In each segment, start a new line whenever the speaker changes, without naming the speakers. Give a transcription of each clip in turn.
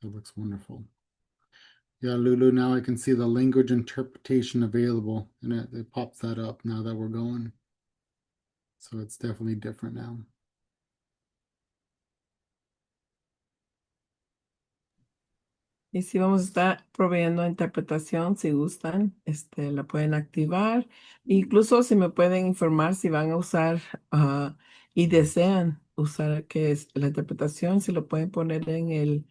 That looks wonderful. Yeah, Lulu, now I can see the language interpretation available, and it pops that up now that we're going. So it's definitely different now.
Y si vamos a estar proveyendo interpretación, si gustan, la pueden activar. Incluso si me pueden informar si van a usar y desean usar qué es la interpretación, si lo pueden poner en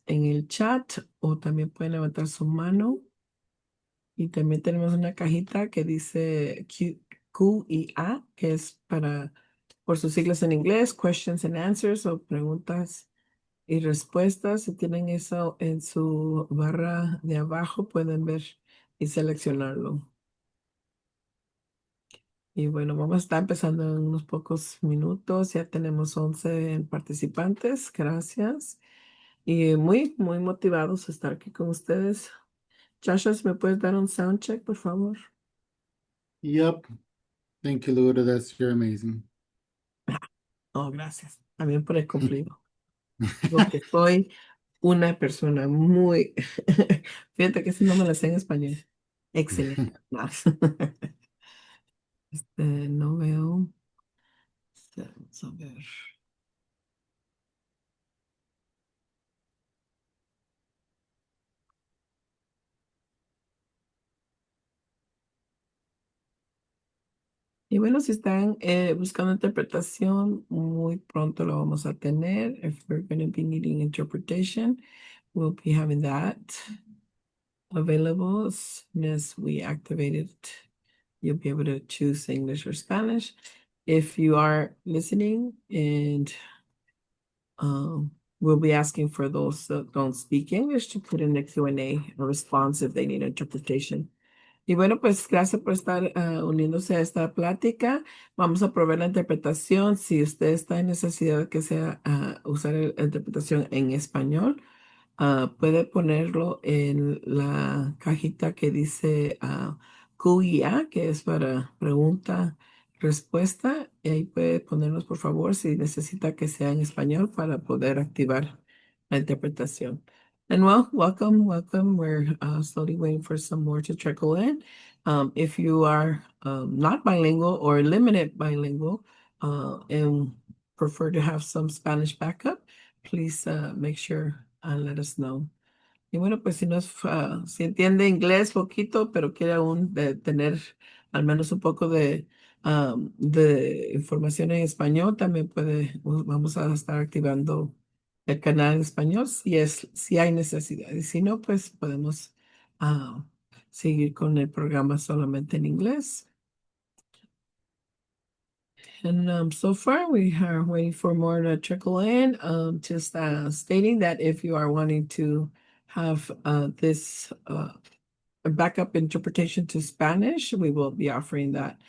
el chat o también pueden levantar su mano. Y también tenemos una cajita que dice Q y A, que es por sus siglas en inglés, questions and answers o preguntas y respuestas. Si tienen eso en su barra de abajo, pueden ver y seleccionarlo. Y bueno, vamos a estar empezando en unos pocos minutos. Ya tenemos 11 participantes. Gracias. Y muy motivados a estar aquí con ustedes. Joshua, ¿me puedes dar un sound check, por favor?
Yep. Thank you, Lulu. You're amazing.
Oh, gracias. También por el cumplido. Porque soy una persona muy... Fíjate que si no me la sé en español. Excelente. No. No veo. Vamos a ver. Y bueno, si están buscando interpretación, muy pronto lo vamos a tener. If we're going to be needing interpretation, we'll be having that available as soon as we activate it. You'll be able to choose English or Spanish. If you are listening and we'll be asking for those that don't speak English to put in the Q&A a response if they need interpretation. Y bueno, pues gracias por estar uniéndose a esta plática. Vamos a proveer la interpretación. Si usted está en necesidad de que sea usar la interpretación en español, puede ponerlo en la cajita que dice QIA, que es para pregunta, respuesta. Y ahí puede ponernos, por favor, si necesita que sea en español para poder activar la interpretación. And well, welcome. We're slowly waiting for some more to trickle in. If you are not bilingual or limited bilingual and prefer to have some Spanish backup, please make sure and let us know. Y bueno, pues si no es, si entiende inglés poquito, pero quiere aún tener al menos un poco de información en español, también vamos a estar activando el canal en español si hay necesidad. Y si no, pues podemos seguir con el programa solamente en inglés. And so far, we are waiting for more to trickle in. Just stating that if you are wanting to have this backup interpretation to Spanish, we will be offering that.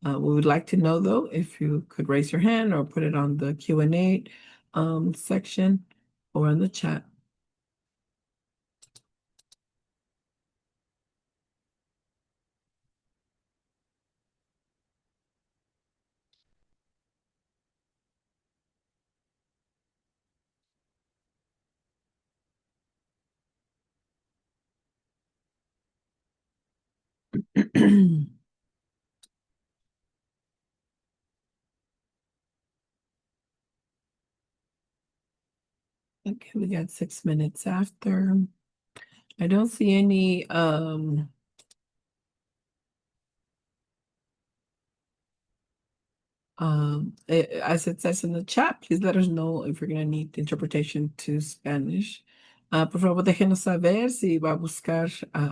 We would like to know, though, if you could raise your hand or put it on the Q&A section or in the chat. Okay, we got 6 minutes after. I don't see any as it says in the chat, please let us know if you're going to need interpretation to Spanish. Por favor, déjenos saber si va a buscar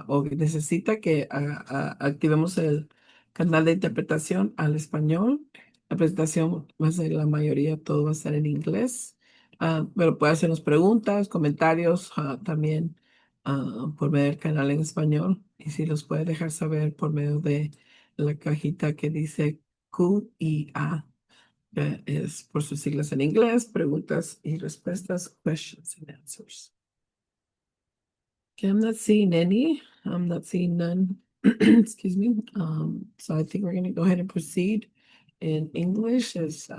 o necesita que activemos el canal de interpretación al español. La presentación va a ser la mayoría, todo va a ser en inglés. Pero puede hacernos preguntas, comentarios también por medio del canal en español. Y si los puede dejar saber por medio de la cajita que dice Q y A, que es por sus siglas en inglés, preguntas y respuestas, questions and answers. Okay, I'm not seeing any. I'm not seeing none. Excuse me. So I think we're going to go ahead and proceed in English as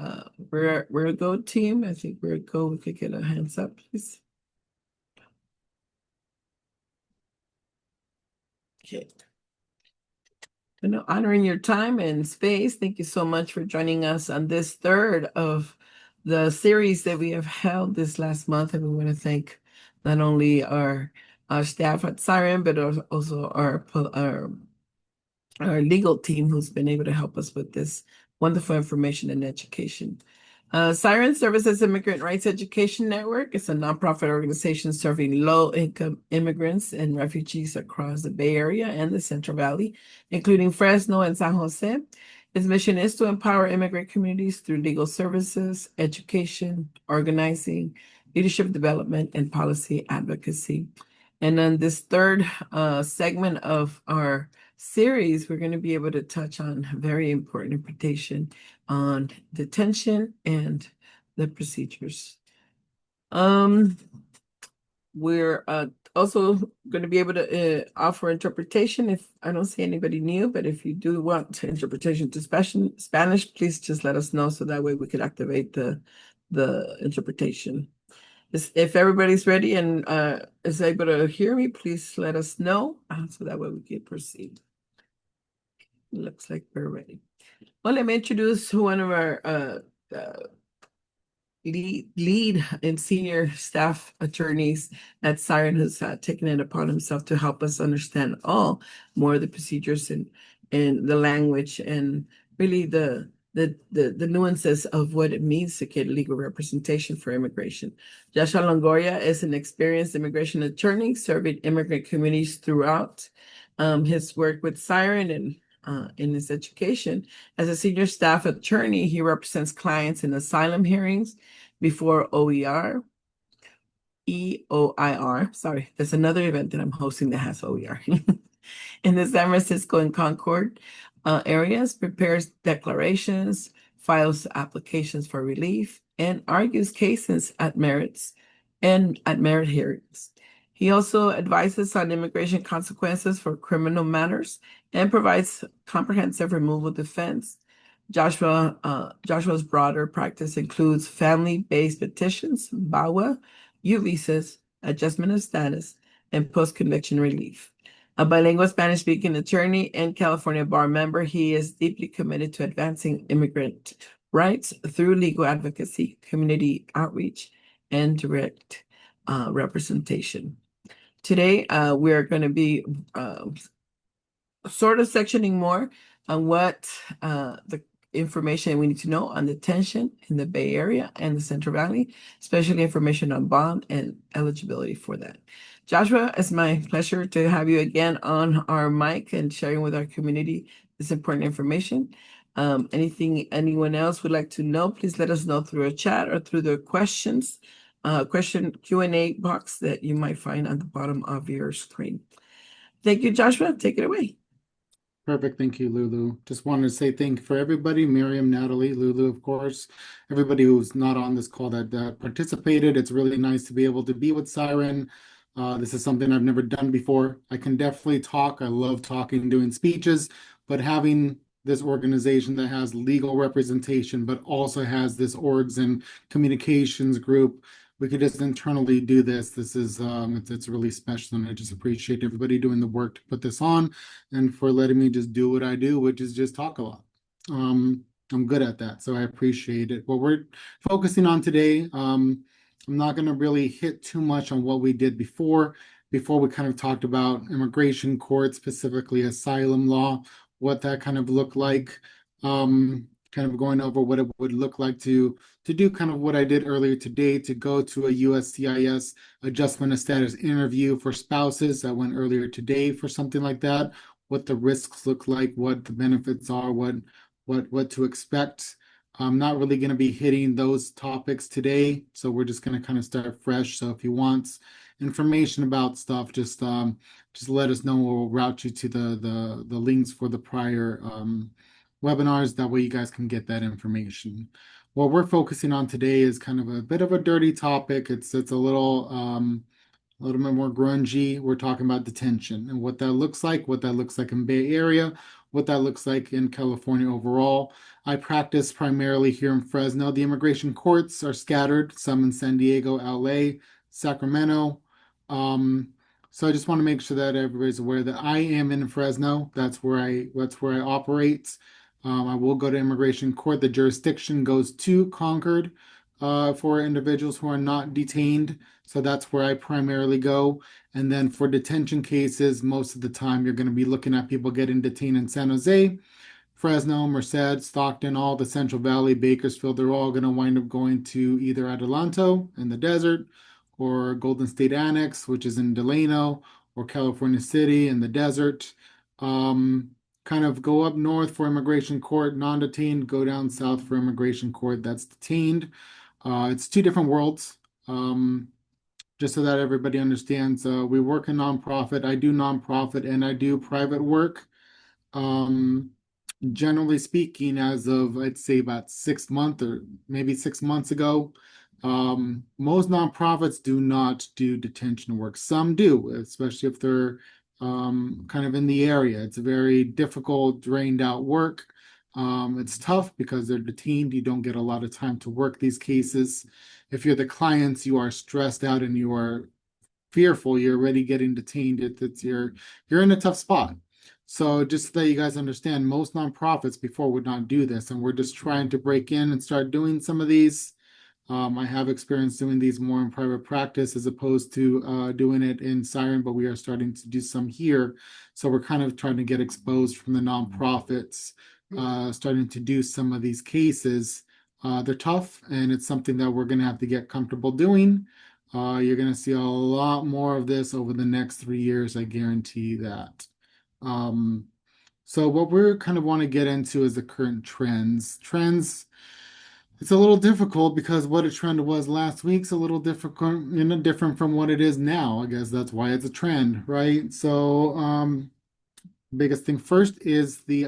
we're a go team. I think we're a go. We could get a hands up, please. Okay. Honoring your time and space, thank you so much for joining us on this third of the series that we have held this last month. And we want to thank not only our staff at SIREN, but also our legal team who's been able to help us with this wonderful information and education. SIREN Services Immigrant Rights Education Network is a nonprofit organization serving low-income immigrants and refugees across the Bay Area and the Central Valley, including Fresno and San Jose. Its mission is to empower immigrant communities through legal services, education, organizing, leadership development, and policy advocacy. And then this third segment of our series, we're going to be able to touch on very important interpretation on detention and the procedures. We're also going to be able to offer interpretation if I don't see anybody new, but if you do want interpretation to Spanish, please just let us know so that way we could activate the interpretation. If everybody's ready and is able to hear me, please let us know so that way we can proceed. Looks like we're ready. Well, let me introduce one of our lead and senior staff attorneys at SIREN, who's taken it upon himself to help us understand more of the procedures and the language and really the nuances of what it means to get legal representation for immigration. Joshua Longoria is an experienced immigration attorney serving immigrant communities throughout his work with SIREN and in his education. As a senior staff attorney, he represents clients in asylum hearings before EOIR. Sorry, there's another event that I'm hosting that has OER. In the San Francisco and Concord areas, prepares declarations, files applications for relief, and argues cases at merit hearings. He also advises on immigration consequences for criminal matters and provides comprehensive removal defense. Joshua's broader practice includes family-based petitions, VAWA, U visas, adjustment of status, and post-conviction relief. A bilingual Spanish-speaking attorney and California bar member, he is deeply committed to advancing immigrant rights through legal advocacy, community outreach, and direct representation. Today, we're going to be sort of sectioning more on what the information we need to know on detention in the Bay Area and the Central Valley, especially information on bond and eligibility for that. Joshua, it's my pleasure to have you again on our mic and sharing with our community this important information. Anything anyone else would like to know, please let us know through a chat or through the question Q&A box that you might find on the bottom of your screen. Thank you, Joshua. Take it away.
Perfect. Thank you, Lulu. Just wanted to say thank you for everybody, Miriam, Natalie, Lulu, of course, everybody who's not on this call that participated. It's really nice to be able to be with SIREN. This is something I've never done before. I can definitely talk. I love talking, doing speeches, but having this organization that has legal representation, but also has this orgs and communications group, we could just internally do this. This is it's really special, and I just appreciate everybody doing the work to put this on and for letting me just do what I do, which is just talk a lot. I'm good at that, so I appreciate it. What we're focusing on today, I'm not going to really hit too much on what we did before. Before we kind of talked about immigration court, specifically asylum law, what that kind of looked like. Kind of going over what it would look like to do kind of what I did earlier today, to go to a USCIS adjustment of status interview for spouses. I went earlier today for something like that, what the risks look like, what the benefits are, what to expect. I'm not really going to be hitting those topics today, so we're just going to kind of start fresh. So if you want information about stuff, just let us know. We'll route you to the links for the prior webinars. That way you guys can get that information. What we're focusing on today is kind of a bit of a dirty topic. It's a little bit more grungy. We're talking about detention and what that looks like in Bay Area, what that looks like in California overall. I practice primarily here in Fresno. The immigration courts are scattered, some in San Diego, LA, Sacramento. So I just want to make sure that everybody's aware that I am in Fresno. That's where I operate. I will go to immigration court. The jurisdiction goes to Concord for individuals who are not detained. So that's where I primarily go. And then for detention cases, most of the time you're going to be looking at people getting detained in San Jose, Fresno, Merced, Stockton, all the Central Valley, Bakersfield, they're all going to wind up going to either Adelanto in the desert or Golden State Annex, which is in Delano, or California City in the desert. Um, Kind of go up north for immigration court, non-detained, go down south for immigration court that's detained. It's two different worlds. Just so that everybody understands, we work in nonprofit. I do nonprofit and I do private work. Um, Generally speaking, as of I'd say about 6 months or maybe 6 months ago, most nonprofits do not do detention work. Some do, especially if they're kind of in the area. It's very difficult, drained out work. It's tough because they're detained. You don't get a lot of time to work these cases. If you're the clients, you are stressed out and you are fearful. You're already getting detained. You're in a tough spot. So just so that you guys understand, most nonprofits before would not do this, and we're just trying to break in and start doing some of these. I have experience doing these more in private practice as opposed to doing it in SIREN, but we are starting to do some here. So we're kind of trying to get exposed from the nonprofits, starting to do some of these cases. They're tough, and it's something that we're going to have to get comfortable doing. You're going to see a lot more of this over the next 3 years, I guarantee that. Um, so what we're kind of want to get into is the current trends. Trends, it's a little difficult because what a trend was last week's a little difficult, different from what it is now. I guess that's why it's a trend, right? So, biggest thing first is what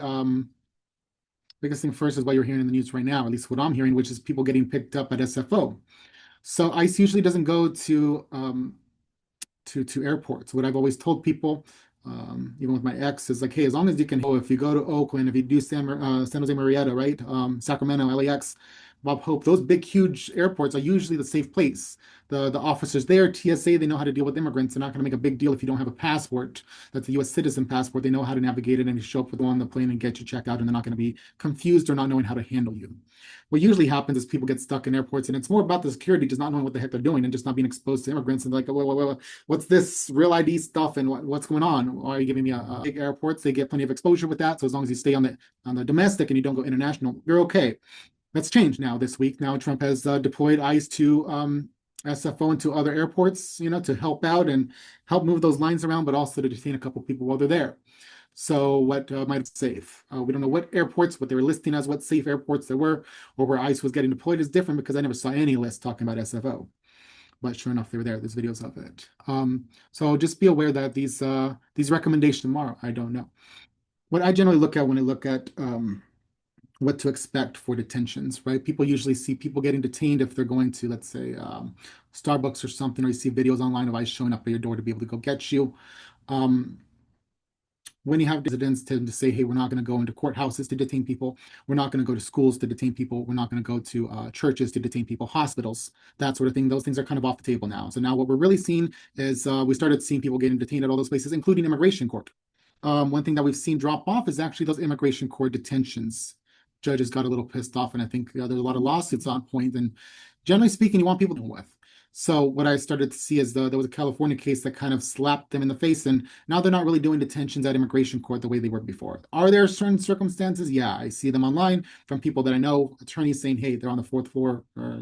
you're hearing in the news right now, at least what I'm hearing, which is people getting picked up at SFO. So ICE usually doesn't go to airports. What I've always told people, even with my ex, is like, hey, as long as you can, if you go to Oakland, if you do San Jose Marietta, right, Sacramento, LAX, Bob Hope, those big, huge airports are usually the safe place. The officers there, TSA, they know how to deal with immigrants. They're not going to make a big deal if you don't have a passport. That's a U.S. citizen passport. They know how to navigate it and you show up with one on the plane and get you checked out, and they're not going to be confused or not knowing how to handle you. What usually happens is people get stuck in airports, and it's more about the security, just not knowing what the heck they're doing and just not being exposed to immigrants and like, what's this real ID stuff and what's going on? Why are you giving me a big airports? They get plenty of exposure with that. So as long as you stay on the domestic and you don't go international, you're okay. That's changed now this week. Now Trump has deployed ICE to SFO and to other airports, to help out and help move those lines around, but also to detain a couple people while they're there. So what might be safe? We don't know what airports, what they were listing as what safe airports there were, or where ICE was getting deployed is different because I never saw any list talking about SFO. But sure enough, they were there. There's videos of it. So just be aware that these recommendations tomorrow, I don't know. What I generally look at when I look at what to expect for detentions, right? People usually see people getting detained if they're going to, let's say, Starbucks or something, or you see videos online of ICE showing up at your door to be able to go get you. When you have residents tend to say, hey, we're not going to go into courthouses to detain people. We're not going to go to schools to detain people. We're not going to go to churches to detain people, hospitals, that sort of thing. Those things are kind of off the table now. So now what we're really seeing is we started seeing people getting detained at all those places, including immigration court. One thing that we've seen drop off is actually those immigration court detentions. Judges got a little pissed off, and I think there's a lot of lawsuits on point. And generally speaking, you want people to deal with. So what I started to see is there was a California case that kind of slapped them in the face, and now they're not really doing detentions at immigration court the way they were before. Are there certain circumstances? Yeah, I see them online from people that I know, attorneys saying, hey, they're on the fourth floor, or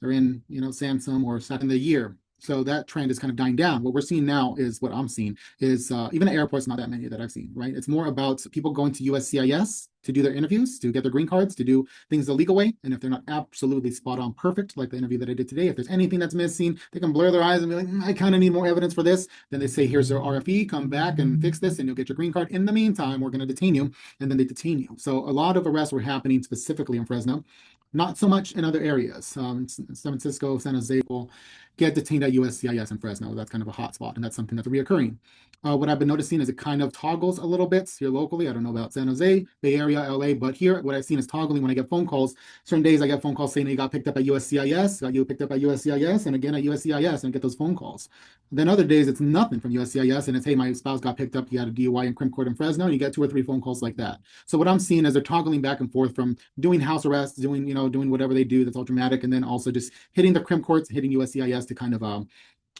they're in Sansom or second the year. So that trend is kind of dying down. What we're seeing now is what I'm seeing is even at airports, not that many that I've seen, right? It's more about people going to USCIS to do their interviews, to get their green cards, to do things the legal way. And if they're not absolutely spot on perfect, like the interview that I did today, if there's anything that's missing, they can blur their eyes and be like, I kind of need more evidence for this. Then they say, here's their RFE, come back and fix this, and you'll get your green card. In the meantime, we're going to detain you, and then they detain you. So a lot of arrests were happening specifically in Fresno, not so much in other areas. San Francisco, San Jose will get detained at USCIS in Fresno. That's kind of a hot spot, and that's something that's reoccurring. What I've been noticing is it kind of toggles a little bit here locally. I don't know about San Jose, Bay Area, LA, but here what I've seen is toggling when I get phone calls. Certain days I get phone calls saying you got picked up at USCIS, got you picked up at USCIS, and again at USCIS, and I get those phone calls. Then other days it's nothing from USCIS, and it's, hey, my spouse got picked up, he had a DUI in Crim Court in Fresno, and you get 2 or 3 phone calls like that. So what I'm seeing is they're toggling back and forth from doing house arrests, doing, doing whatever they do that's all dramatic, and then also just hitting the Crim Courts, hitting USCIS to kind of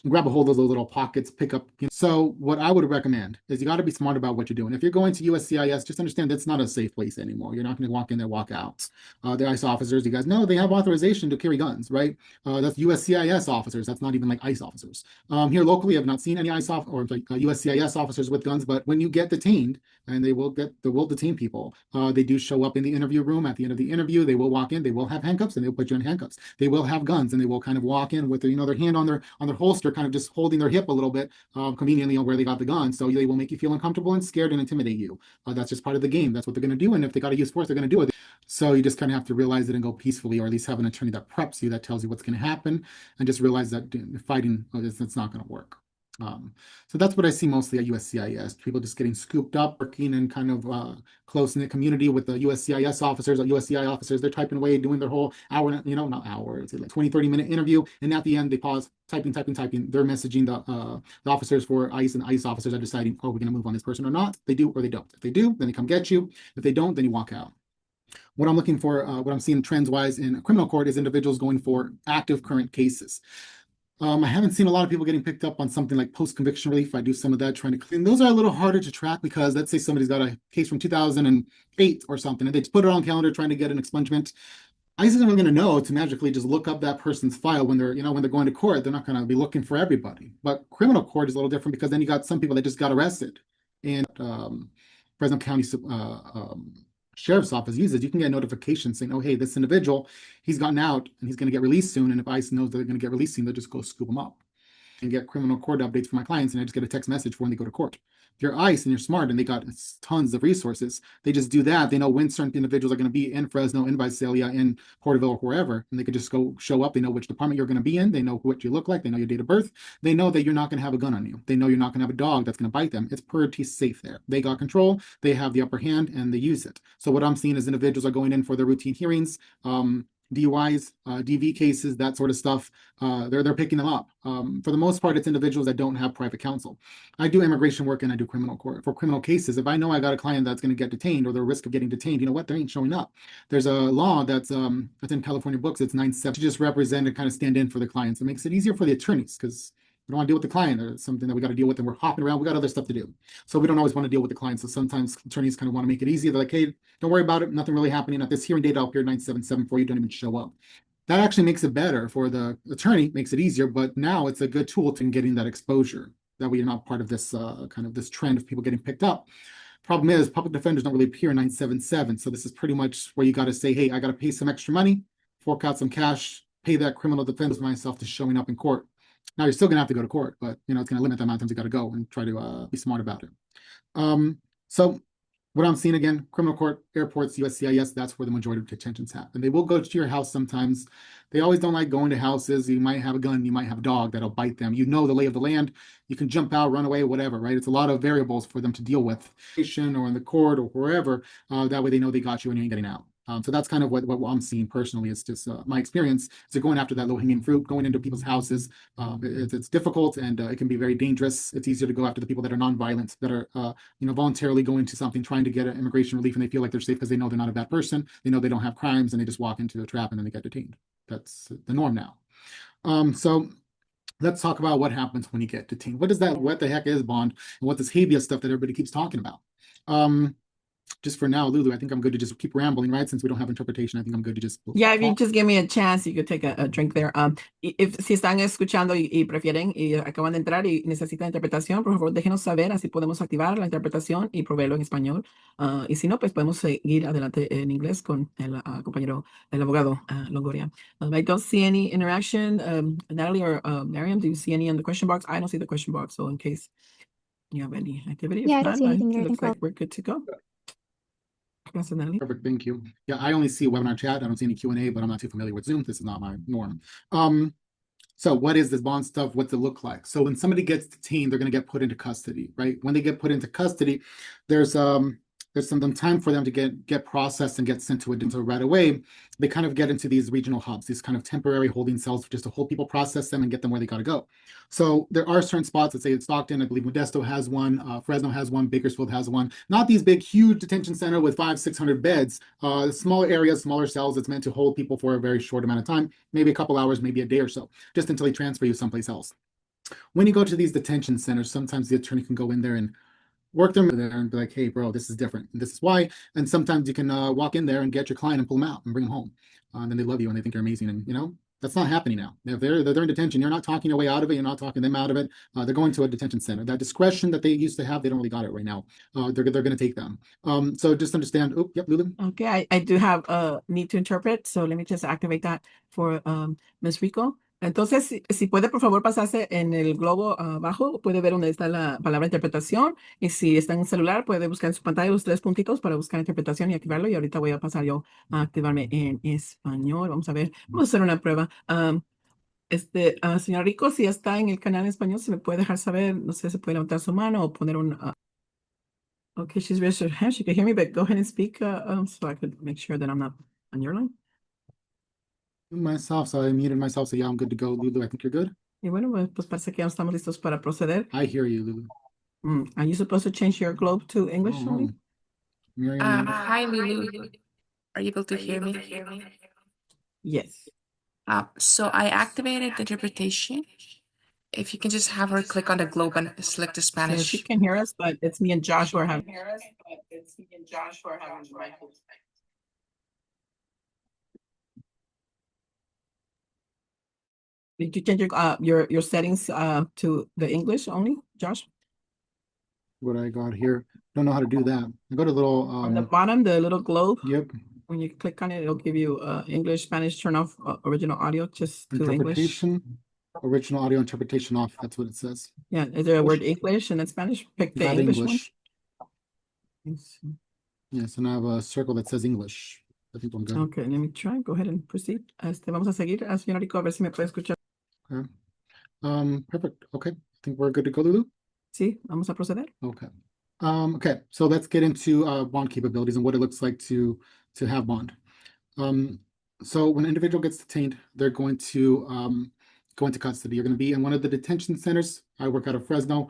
grab a hold of those little pockets, pick up. So what I would recommend is you got to be smart about what you're doing. If you're going to USCIS, just understand that's not a safe place anymore. You're not going to walk in there, walk out. The ICE officers, you guys know they have authorization to carry guns, right? That's USCIS officers. That's not even like ICE officers. Here locally, I've not seen any ICE or like USCIS officers with guns, but when you get detained, and they will detain people. They do show up in the interview room. At the end of the interview, they will walk in, they will have handcuffs, and they'll put you in handcuffs. They will have guns, and they will kind of walk in with their, their hand on their holster, kind of just holding their hip a little bit, conveniently on where they got the gun. So they will make you feel uncomfortable and scared and intimidate you. That's just part of the game. That's what they're going to do. And if they got to use force, they're going to do it. So you just kind of have to realize it and go peacefully, or at least have an attorney that preps you, that tells you what's going to happen, and just realize that fighting, it's not going to work. So that's what I see mostly at USCIS. People just getting scooped up, working in kind of close-knit community with the USCIS officers or USCI officers. They're typing away, doing their whole hour, not hour, it's like 20, 30-minute interview. And at the end, they pause, typing. They're messaging the officers for ICE, and the ICE officers are deciding, oh, we're going to move on this person or not. They do or they don't. If they do, then they come get you. If they don't, then you walk out. What I'm looking for, what I'm seeing trends-wise in criminal court is individuals going for active current cases. I haven't seen a lot of people getting picked up on something like post-conviction relief. I do some of that trying to clean. Those are a little harder to track because let's say somebody's got a case from 2008 or something, and they just put it on calendar trying to get an expungement. ICE isn't really going to know to magically just look up that person's file when they're, when they're going to court. They're not going to be looking for everybody. But criminal court is a little different because then you got some people that just got arrested. And Fresno County Sheriff's Office uses, you can get a notification saying, oh, hey, this individual, he's gotten out and he's going to get released soon. And if ICE knows that they're going to get released soon, they'll just go scoop them up and get criminal court updates for my clients. And I just get a text message for when they go to court. If you're ICE and you're smart and they got tons of resources, they just do that. They know when certain individuals are going to be in Fresno, in Visalia, in Porterville, or wherever, and they could just go show up. They know which department you're going to be in. They know what you look like. They know your date of birth. They know that you're not going to have a gun on you. They know you're not going to have a dog that's going to bite them. It's pretty safe there. They got control. They have the upper hand, and they use it. So what I'm seeing is individuals are going in for their routine hearings, DUIs, DV cases, that sort of stuff. They're picking them up. For the most part, it's individuals that don't have private counsel. I do immigration work and I do criminal court. For criminal cases, if I know I got a client that's going to get detained or the risk of getting detained, you know what? They ain't showing up. There's a law that's in California books. It's 9-7 to just represent and kind of stand in for the clients. It makes it easier for the attorneys because we don't want to deal with the client. Or something that we got to deal with and we're hopping around. We got other stuff to do. So we don't always want to deal with the client. So sometimes attorneys kind of want to make it easy. They're like, hey, don't worry about it. Nothing really happening at this hearing date. I'll appear 9-7 for you. Don't even show up. That actually makes it better for the attorney, makes it easier, but now it's a good tool to getting that exposure. That way you're not part of this kind of this trend of people getting picked up. Problem is, public defenders don't really appear 9-7. So this is pretty much where you got to say, hey, I got to pay some extra money, fork out some cash, pay that criminal defense myself to showing up in court. Now you're still going to have to go to court, but it's going to limit the amount of times you got to go and try to be smart about it. So what I'm seeing again, criminal court, airports, USCIS, that's where the majority of detentions happen. They will go to your house sometimes. They always don't like going to houses. You might have a gun, you might have a dog that'll bite them. You know the lay of the land. You can jump out, run away, whatever, right? It's a lot of variables for them to deal with, or in the court or wherever. That way they know they got you and you ain't getting out. So that's kind of what I'm seeing personally. Is just my experience. So going after that low-hanging fruit, going into people's houses, it's difficult and it can be very dangerous. It's easier to go after the people that are nonviolent, that are voluntarily going to something, trying to get an immigration relief, and they feel like they're safe because they know they're not a bad person. They know they don't have crimes, and they just walk into a trap and then they get detained. That's the norm now. So let's talk about what happens when you get detained. What the heck is bond, and what this habeas stuff that everybody keeps talking about? Just for now, Lulu, I think I'm good to just keep rambling, right? Since we don't have interpretation, I think I'm good to just
Yeah, if you just give me a chance, you could take a drink there. Si están escuchando y prefieren y acaban de entrar y necesitan interpretación, por favor, déjenos saber, así podemos activar la interpretación y proveerlo en español. Y si no, pues podemos seguir adelante en inglés con el compañero, el abogado Longoria. I don't see any interaction. Natalie or Miriam, do you see any in the question box? I don't see the question box, so in case you have any activity,
Yeah,
if
I don't
not,
see anything there.
it looks like we're good to go.
Perfect, thank you. Yeah, I only see webinar chat. I don't see any Q&A, but I'm not too familiar with Zoom. This is not my norm. So what is this bond stuff? What's it look like? So when somebody gets detained, they're going to get put into custody, right? When they get put into custody, there's some time for them to get processed and get sent to it. And so right away, they kind of get into these regional hubs, these kind of temporary holding cells just to hold people, process them, and get them where they got to go. So there are certain spots, let's say in Stockton, I believe Modesto has one, Fresno has one, Bakersfield has one. Not these big, huge detention center with 500-600 beds. Smaller areas, smaller cells. It's meant to hold people for a very short amount of time, maybe a couple hours, maybe a day or so, just until they transfer you someplace else. When you go to these detention centers, sometimes the attorney can go in there and work them there and be like, hey, bro, this is different. And this is why. And sometimes you can walk in there and get your client and pull them out and bring them home. And then they love you and they think you're amazing. And, that's not happening now. If they're in detention, you're not talking your way out of it. You're not talking them out of it. They're going to a detention center. That discretion that they used to have, they don't really got it right now. They're going to take them. So just understand. Oh, yep, Lulu.
Okay, I do have a need to interpret, so let me just activate that for Ms. Rico. Entonces, si puede por favor pasarse en el globo abajo, puede ver donde está la palabra interpretación, y si está en un celular, puede buscar en su pantalla los tres puntitos para buscar interpretación y activarlo, y ahorita voy a pasar yo a activarme en español. Vamos a ver, vamos a hacer una prueba. Señor Rico, si está en el canal en español, se me puede dejar saber, no sé, se puede levantar su mano o poner un... Okay, she's raised her hand. She can hear me, but go ahead and speak so I could make sure that I'm not on your line.
Myself, so I muted myself. So yeah, I'm good to go. Lulu, I think you're good.
Y bueno, pues parece que ya estamos listos para proceder.
I hear you, Lulu.
Are you supposed to change your globe to English
Oh,
only?
Miriam,
Hi, Lulu. Are you able to hear me?
Yes.
So I activated the interpretation. If you can just have her click on the globe and select the
So
Spanish.
she can hear us, but it's me and Josh who are having. Did you change your settings to the English only, Josh?
what I got here. Don't know how to do that. I go to little
On the bottom, the little globe.
Yep.
When you click on it, it'll give you English, Spanish, turn off original audio just to English.
Interpretation. Original audio interpretation off. That's what it says.
Yeah, is there a word English and then Spanish? Pick the
Got
English
English.
one.
Yes, and I have a circle that says English. I think I'm good.
Okay, let me try. Go ahead and proceed. Vamos a seguir. Señora Rico, a ver si me puede escuchar.
Okay. Perfect. Okay. I think we're good to go, Lulu.
Sí, vamos a proceder.
Okay. Okay, so let's get into bond capabilities and what it looks like to have bond. So when an individual gets detained, they're going to go into custody. You're going to be in one of the detention centers. I work out of Fresno.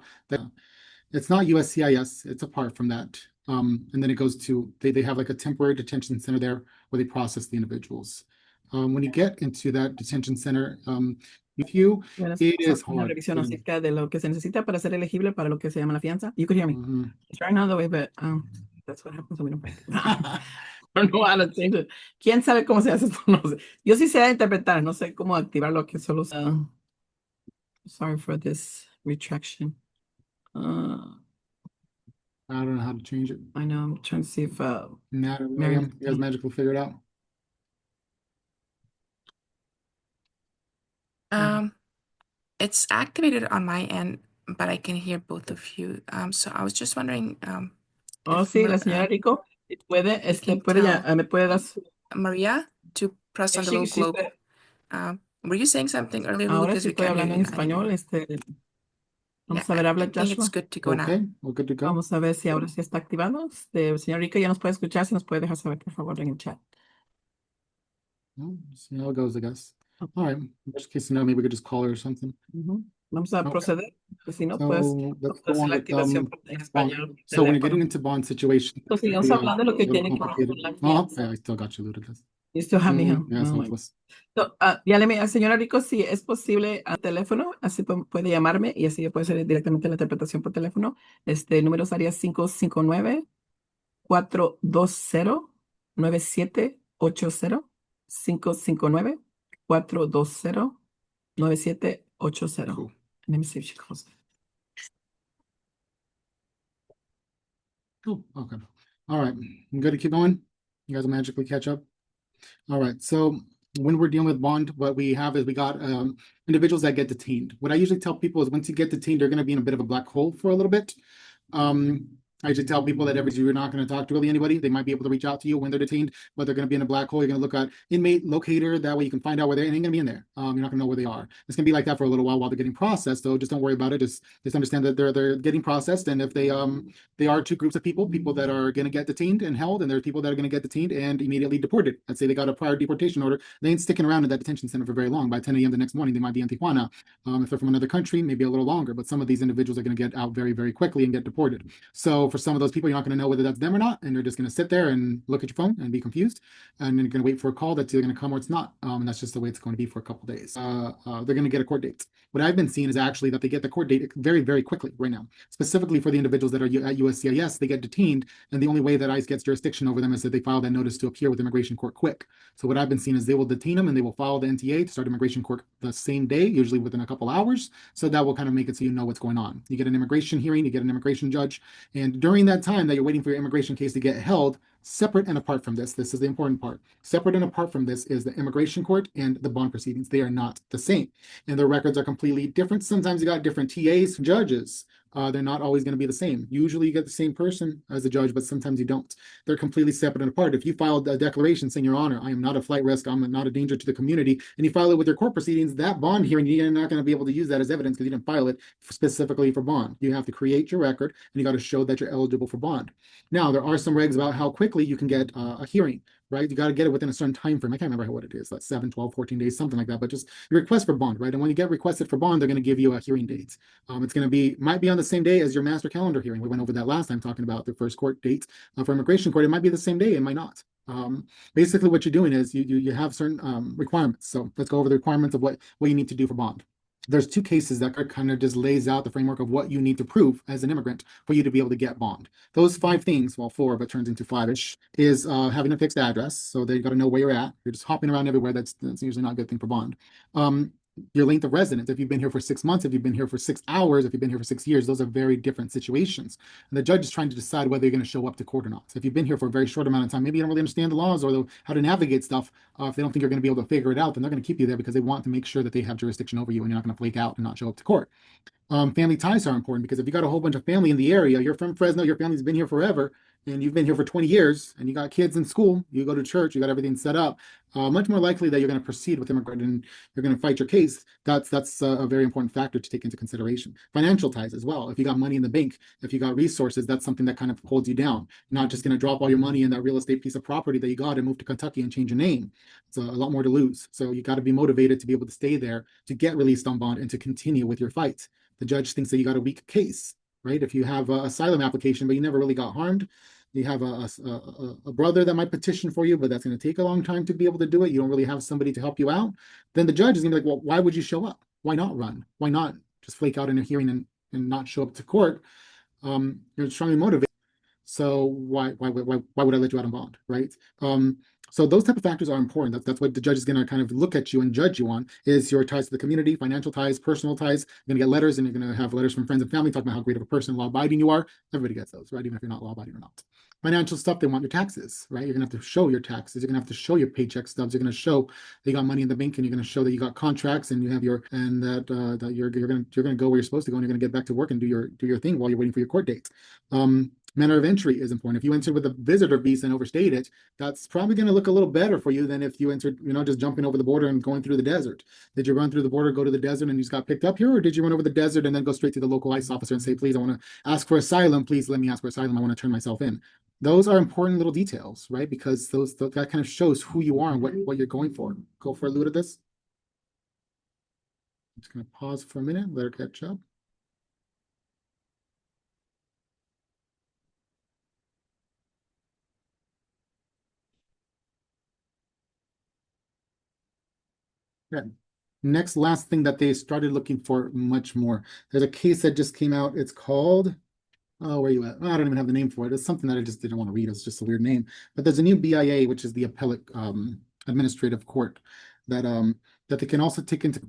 It's not USCIS, it's apart from that. And then it goes to, they have like a temporary detention center there where they process the individuals. When you get into that detention center, with you, it is
Una
hard.
revisión acerca de lo que se necesita para ser elegible para lo que se llama la fianza. You could hear me.
Mhm.
It's right now the way, but that's what happens when we don't practice. I don't know how to change it. ¿Quién sabe cómo se hace esto? No sé. Yo sí sé interpretar, no sé cómo activarlo aquí solo. Sorry for this retraction.
I don't know how to change it.
I know, I'm trying to see if
Miriam, you guys magically figure it out.
It's activated on my end, but I can hear both of you. So I was just wondering,
Oh,
if
sí, la señora Rico puede,
can
puede ya,
tell
me puede dar su.
Maria to press on the little
Sí,
globe.
sí,
Were you saying something earlier, Lulu?
ahora
Because
sí
we
estoy
can't hear
hablando
you
en español.
anymore.
Vamos
Yeah,
a ver,
I
habla
think it's
Joshua.
good to go now.
Okay, we're good to go.
Vamos a ver si ahora sí está activado. Señor Rico ya nos puede escuchar, si nos puede dejar saber, por favor, en el chat.
Well, see how it goes, I guess. All right. Worst case scenario, maybe we could just call her or something.
Vamos a
Okay.
proceder, porque si no, pues,
So let's go on
la
with
activación en
bond.
español.
So when you're
teléfono.
getting into bond situation,
Pues sigamos
yeah,
hablando de lo que
a little
tiene que ver
complicated.
con la
Oh,
fianza.
yeah, I still got you, Ludicrous.
You still have me, huh?
Yeah, it's
Oh, my
hopeless.
So, ya señora Rico, si es posible al teléfono, así puede llamarme y así yo puedo hacer directamente la interpretación por teléfono. El número sería 559-420-9780. 559-420-9780.
Cool.
Let me see if she calls.
Cool. Okay. All right. I'm good to keep going. You guys will magically catch up. All right. So when we're dealing with bond, what we have is we got individuals that get detained. What I usually tell people is once you get detained, you're going to be in a bit of a black hole for a little bit. I should tell people that you're not going to talk to really anybody. They might be able to reach out to you when they're detained, but they're going to be in a black hole. You're going to look at inmate locator. That way you can find out where they're, and ain't going to be in there. You're not going to know where they are. It's going to be like that for a little while they're getting processed. So just don't worry about it. Just understand that they're getting processed. And if they are two groups of people that are going to get detained and held, and there are people that are going to get detained and immediately deported. Let's say they got a prior deportation order. They ain't sticking around in that detention center for very long. By 10 a.m. the next morning, they might be in Tijuana. If they're from another country, maybe a little longer. But some of these individuals are going to get out very, very quickly and get deported. So for some of those people, you're not going to know whether that's them or not, and they're just going to sit there and look at your phone and be confused, and then you're going to wait for a call that's either going to come or it's not. And that's just the way it's going to be for a couple of days. They're going to get a court date. What I've been seeing is actually that they get the court date very, very quickly right now. Specifically for the individuals that are at USCIS, they get detained, and the only way that ICE gets jurisdiction over them is that they file that notice to appear with immigration court quick. So what I've been seeing is they will detain them and they will file the NTA to start immigration court the same day, usually within a couple hours. So that will kind of make it so you know what's going on. You get an immigration hearing, you get an immigration judge, and during that time that you're waiting for your immigration case to get held, separate and apart from this is the important part. Separate and apart from this is the immigration court and the bond proceedings. They are not the same, and their records are completely different. Sometimes you got different TAs, judges. They're not always going to be the same. Usually you get the same person as a judge, but sometimes you don't. They're completely separate and apart. If you filed a declaration saying, Your Honor, I am not a flight risk, I'm not a danger to the community, and you file it with your court proceedings, that bond hearing, you're not going to be able to use that as evidence because you didn't file it specifically for bond. You have to create your record, and you got to show that you're eligible for bond. Now, there are some regs about how quickly you can get a hearing, right? You got to get it within a certain time frame. I can't remember what it is, like 7, 12, 14 days, something like that, but just your request for bond, right? And when you get requested for bond, they're going to give you a hearing date. It's going to be, might be on the same day as your master calendar hearing. We went over that last time talking about the first court date for immigration court. It might be the same day, it might not. Basically what you're doing is you have certain requirements. So let's go over the requirements of what you need to do for bond. There's two cases that kind of just lays out the framework of what you need to prove as an immigrant for you to be able to get bond. Those 5 things, well, 4, but turns into 5-ish, is having a fixed address. So they got to know where you're at. You're just hopping around everywhere. That's usually not a good thing for bond. Your length of residence, if you've been here for 6 months, if you've been here for 6 hours, if you've been here for 6 years, those are very different situations. And the judge is trying to decide whether you're going to show up to court or not. So if you've been here for a very short amount of time, maybe you don't really understand the laws or how to navigate stuff. If they don't think you're going to be able to figure it out, then they're going to keep you there because they want to make sure that they have jurisdiction over you and you're not going to flake out and not show up to court. Family ties are important because if you got a whole bunch of family in the area, you're from Fresno, your family's been here forever, and you've been here for 20 years, and you got kids in school, you go to church, you got everything set up, much more likely that you're going to proceed with immigrant and you're going to fight your case. That's a very important factor to take into consideration. Financial ties as well. If you got money in the bank, if you got resources, that's something that kind of holds you down. You're not just going to drop all your money in that real estate piece of property that you got and move to Kentucky and change your name. It's a lot more to lose. So you got to be motivated to be able to stay there, to get released on bond, and to continue with your fight. The judge thinks that you got a weak case, right? If you have an asylum application, but you never really got harmed, you have a brother that might petition for you, but that's going to take a long time to be able to do it. You don't really have somebody to help you out. Then the judge is going to be like, well, why would you show up? Why not run? Why not just flake out in a hearing and not show up to court? You're strongly motivated. So why would I let you out on bond, right? So those type of factors are important. That's what the judge is going to kind of look at you and judge you on, is your ties to the community, financial ties, personal ties. You're going to get letters, and you're going to have letters from friends and family talking about how great of a person, law-abiding you are. Everybody gets those, right? Even if you're not law-abiding or not. Financial stuff, they want your taxes, right? You're going to have to show your taxes. You're going to have to show your paycheck stubs. You're going to show that you got money in the bank, and you're going to show that you got contracts, and you have that you're going to go where you're supposed to go, and you're going to get back to work and do your thing while you're waiting for your court date. Manner of entry is important. If you entered with a visitor visa and overstayed it, that's probably going to look a little better for you than if you entered, just jumping over the border and going through the desert. Did you run through the border, go to the desert, and you just got picked up here? Or did you run over the desert and then go straight to the local ICE officer and say, please, I want to ask for asylum. Please let me ask for asylum. I want to turn myself in. Those are important little details, right? Because that kind of shows who you are and what you're going for. Go for a loot of this. I'm just going to pause for a minute, let her catch up. Okay. Next, last thing that they started looking for much more. There's a case that just came out. It's called, oh, where are you at? Oh, I don't even have the name for it. It's something that I just didn't want to read. It's just a weird name. But there's a new BIA, which is the Appellate Administrative Court, that they can also take into,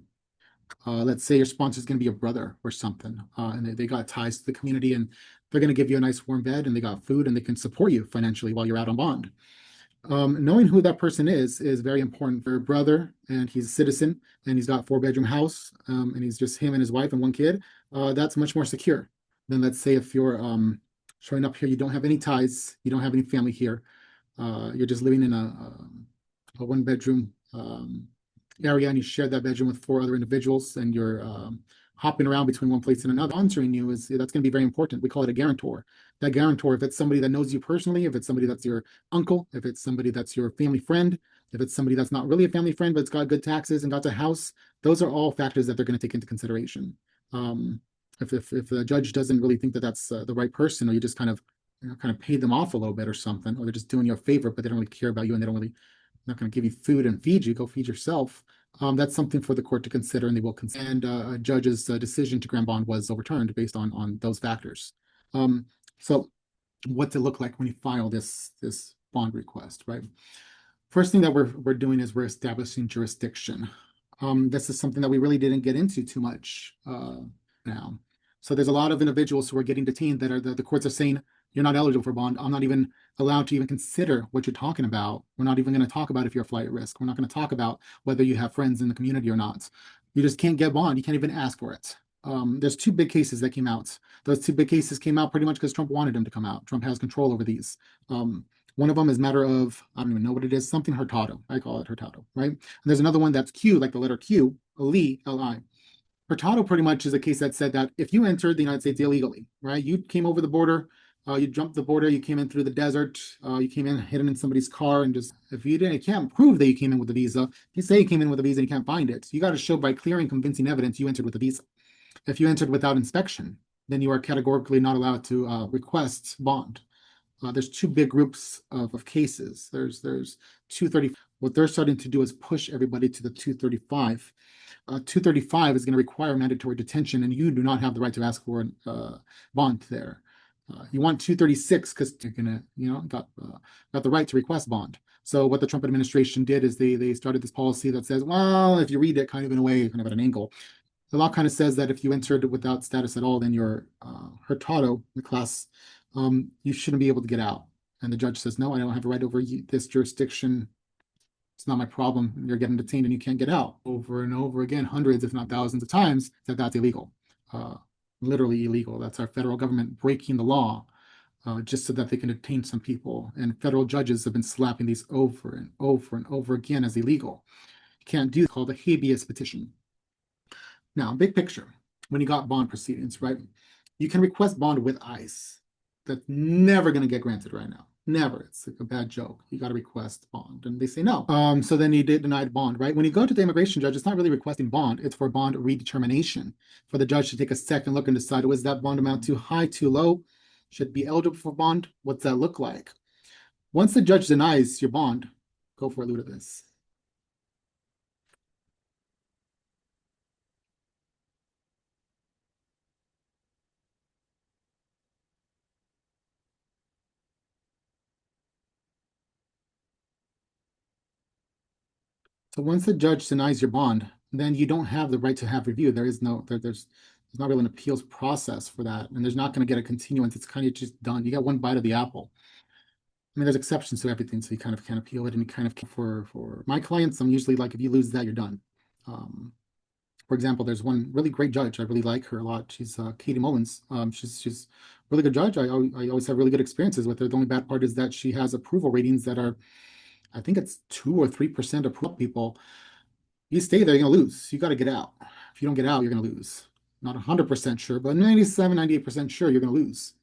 let's say your sponsor is going to be your brother or something, and they got ties to the community, and they're going to give you a nice warm bed, and they got food, and they can support you financially while you're out on bond. Knowing who that person is very important. For your brother, and he's a citizen, and he's got a 4-bedroom house, and he's just him and his wife and 1 kid. That's much more secure than, let's say, if you're showing up here, you don't have any ties, you don't have any family here. You're just living in a one-bedroom area, and you share that bedroom with 4 other individuals, and you're hopping around between one place and another. Answering you is that's going to be very important. We call it a guarantor. That guarantor, if it's somebody that knows you personally, if it's somebody that's your uncle, if it's somebody that's your family friend, if it's somebody that's not really a family friend but it's got good taxes and got a house, those are all factors that they're going to take into consideration. If the judge doesn't really think that that's the right person, or you just kind of paid them off a little bit or something, or they're just doing you a favor, but they don't really care about you and they don't really not going to give you food and feed you, go feed yourself. That's something for the court to consider, and they will consider. And a judge's decision to grant bond was overturned based on those factors. So what's it look like when you file this bond request, right? First thing that we're doing is we're establishing jurisdiction. This is something that we really didn't get into too much now. So there's a lot of individuals who are getting detained that are the courts are saying, you're not eligible for bond. I'm not even allowed to even consider what you're talking about. We're not even going to talk about if you're a flight risk. We're not going to talk about whether you have friends in the community or not. You just can't get bond. You can't even ask for it. There's 2 big cases that came out. Those 2 big cases came out pretty much because Trump wanted them to come out. Trump has control over these. One of them is matter of, I don't even know what it is, something Hurtado. I call it Hurtado, right? And there's another one that's Q, like the letter Q, L-I. Hurtado pretty much is a case that said that if you entered the United States illegally, right? You came over the border, you jumped the border, you came in through the desert, you came in hidden in somebody's car, and just if you can't prove that you came in with a visa. You say you came in with a visa and you can't find it. You got to show by clear and convincing evidence you entered with a visa. If you entered without inspection, then you are categorically not allowed to request bond. There's 2 big groups of cases. There's 230. What they're starting to do is push everybody to the 235. 235 is going to require mandatory detention, and you do not have the right to ask for bond there. You want 236 because you're gonna, got the right to request bond. So what the Trump administration did is they started this policy that says, well, if you read it kind of in a way, kind of at an angle, the law kind of says that if you entered without status at all, then you're Hurtado, the class, you shouldn't be able to get out. And the judge says, no, I don't have a right over this jurisdiction. It's not my problem. You're getting detained and you can't get out. Over and over again, hundreds, if not thousands of times, that's illegal. Literally illegal. That's our federal government breaking the law just so that they can detain some people. And federal judges have been slapping these over and over and over again as illegal. You can't do it, called a habeas petition. Now, big picture, when you got bond proceedings, right? You can request bond with ICE. That's never going to get granted right now. Never. It's like a bad joke. You got to request bond. And they say no. So then you did denied bond, right? When you go to the immigration judge, it's not really requesting bond. It's for bond redetermination. For the judge to take a second look and decide, was that bond amount too high, too low? Should be eligible for bond? What's that look like? Once the judge denies your bond, go for a loot of this. So once the judge denies your bond, then you don't have the right to have review. There's not really an appeals process for that, and there's not going to get a continuance. It's kind of just done. You got one bite of the apple. I mean, there's exceptions to everything, so you kind of can't appeal it, and you kind of for my clients, I'm usually like, if you lose that, you're done. For example, there's one really great judge. I really like her a lot. She's Katie Mullins. She's a really good judge. I always have really good experiences with her. The only bad part is that she has approval ratings that are, I think it's 2 or 3% approval people. You stay there, you're gonna lose. You got to get out. If you don't get out, you're gonna lose. Not 100% sure, but 97, 98% sure you're gonna lose.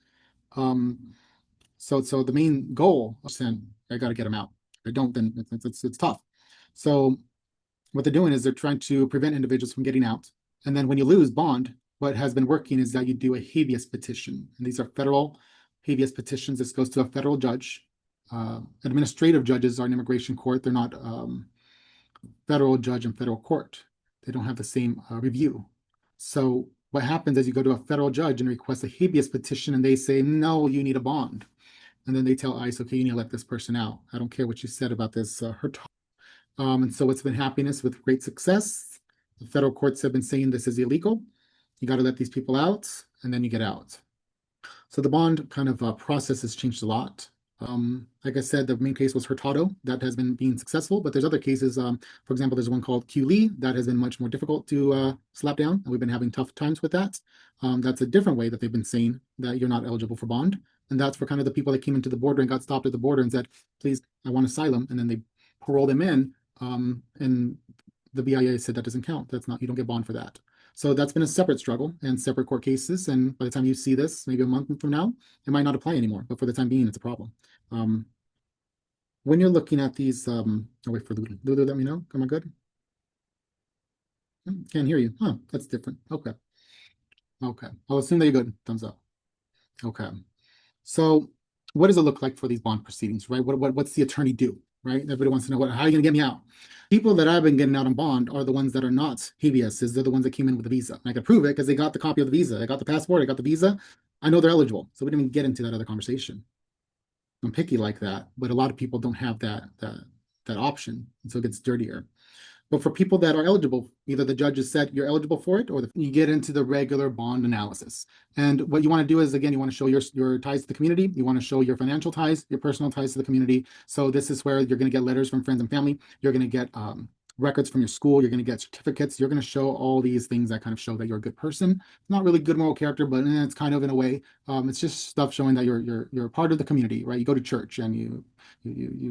So the main goal, I got to get them out. If I don't, then it's tough. So what they're doing is they're trying to prevent individuals from getting out. And then when you lose bond, what has been working is that you do a habeas petition. And these are federal habeas petitions. This goes to a federal judge. Administrative judges are in immigration court. They're not federal judge and federal court. They don't have the same review. So what happens is you go to a federal judge and request a habeas petition, and they say, no, you need a bond. And then they tell ICE, okay, you need to let this person out. I don't care what you said about this, and so what's been happening is with great success, the federal courts have been saying this is illegal. You got to let these people out, and then you get out. So the bond kind of process has changed a lot. Like I said, the main case was Hurtado. That has been being successful, but there's other cases. For example, there's one called Q Lee that has been much more difficult to slap down, and we've been having tough times with that. That's a different way that they've been saying that you're not eligible for bond. And that's for kind of the people that came into the border and got stopped at the border and said, please, I want asylum. And then they parole them in. And the BIA said that doesn't count. That's not, you don't get bond for that. So that's been a separate struggle and separate court cases. And by the time you see this, maybe a month from now, it might not apply anymore. But for the time being, it's a problem. When you're looking at these, I'll wait for Lulu. Lulu, let me know. Am I good? Can't hear you. Huh, that's different. Okay. Okay. I'll assume that you're good. Thumbs up. Okay. So what does it look like for these bond proceedings, right? What's the attorney do, right? Everybody wants to know, how are you going to get me out? People that I've been getting out on bond are the ones that are not habeas. They're the ones that came in with a visa. I can prove it because they got the copy of the visa. They got the passport. They got the visa. I know they're eligible. So we didn't even get into that other conversation. I'm picky like that, but a lot of people don't have that option, and so it gets dirtier. But for people that are eligible, either the judge has said you're eligible for it, or you get into the regular bond analysis. And what you want to do is, again, you want to show your ties to the community. You want to show your financial ties, your personal ties to the community. So this is where you're going to get letters from friends and family. You're going to get records from your school. You're going to get certificates. You're going to show all these things that kind of show that you're a good person. Not really good moral character, but it's kind of in a way. It's just stuff showing that you're part of the community, right? You go to church and you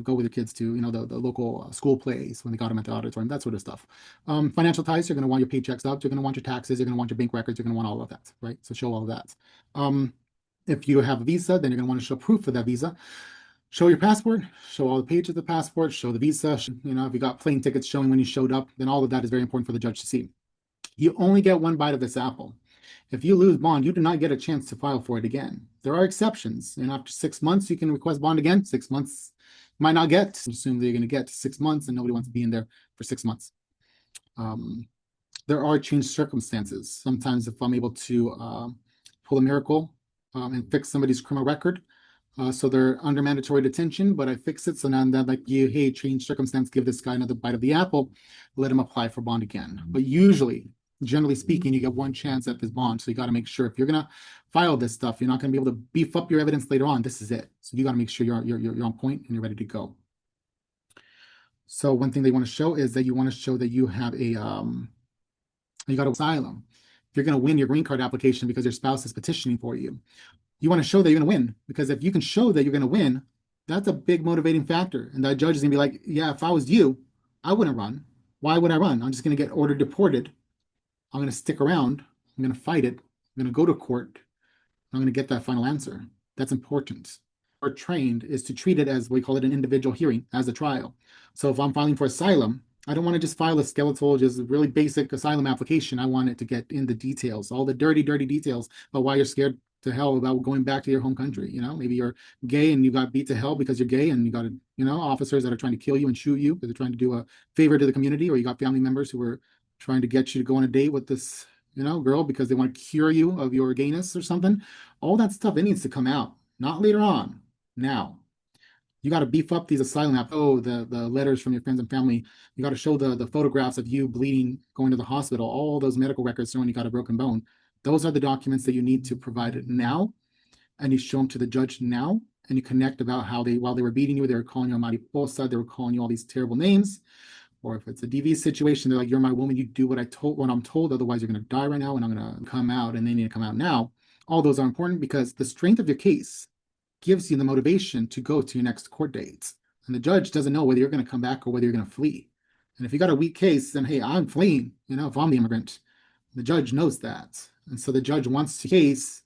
go with your kids to the local school plays when they got them at the auditorium, that sort of stuff. Financial ties, you're going to want your paychecks up. You're going to want your taxes. You're going to want your bank records. You're going to want all of that, right? So show all of that. If you have a visa, then you're going to want to show proof of that visa. Show your passport, show all the pages of the passport, show the visa. If you got plane tickets showing when you showed up, then all of that is very important for the judge to see. You only get one bite of this apple. If you lose bond, you do not get a chance to file for it again. There are exceptions, and after 6 months, you can request bond again. 6 months, you might not get. Assume that you're going to get 6 months, and nobody wants to be in there for 6 months. There are changed circumstances. Sometimes, if I'm able to pull a miracle and fix somebody's criminal record, so they're under mandatory detention, but I fix it. So now that, like, hey, change circumstance, give this guy another bite of the apple, let him apply for bond again. But usually, generally speaking, you get one chance at this bond. So you got to make sure if you're going to file this stuff, you're not going to be able to beef up your evidence later on. This is it. So you got to make sure you're on point and you're ready to go. So one thing they want to show is that you want to show that you have you got asylum. If you're going to win your green card application because your spouse is petitioning for you, you want to show that you're going to win, because if you can show that you're going to win, that's a big motivating factor. And that judge is going to be like, yeah, if I was you, I wouldn't run. Why would I run? I'm just going to get ordered deported. I'm going to stick around. I'm going to fight it. I'm going to go to court. I'm going to get that final answer. That's important. We're trained is to treat it as, we call it an individual hearing, as a trial. So if I'm filing for asylum, I don't want to just file a skeletal, just really basic asylum application. I want it to get in the details, all the dirty details about why you're scared to hell about going back to your home country. Maybe you're gay and you got beat to hell because you're gay, and you got officers that are trying to kill you and shoot you because they're trying to do a favor to the community, or you got family members who are trying to get you to go on a date with this girl because they want to cure you of your gayness or something. All that stuff, it needs to come out, not later on. Now you got to beef up these asylum apps. Oh, the letters from your friends and family. You got to show the photographs of you bleeding, going to the hospital, all those medical records showing you got a broken bone. Those are the documents that you need to provide now, and you show them to the judge now, and you connect about how while they were beating you, they were calling you a mariposa, they were calling you all these terrible names. Or if it's a DV situation, they're like, you're my woman, you do what I'm told, otherwise you're going to die right now, and I'm going to come out, and they need to come out now. All those are important because the strength of your case gives you the motivation to go to your next court dates. And the judge doesn't know whether you're going to come back or whether you're going to flee. And if you got a weak case, then hey, I'm fleeing, if I'm the immigrant. The judge knows that. And so the judge wants to case,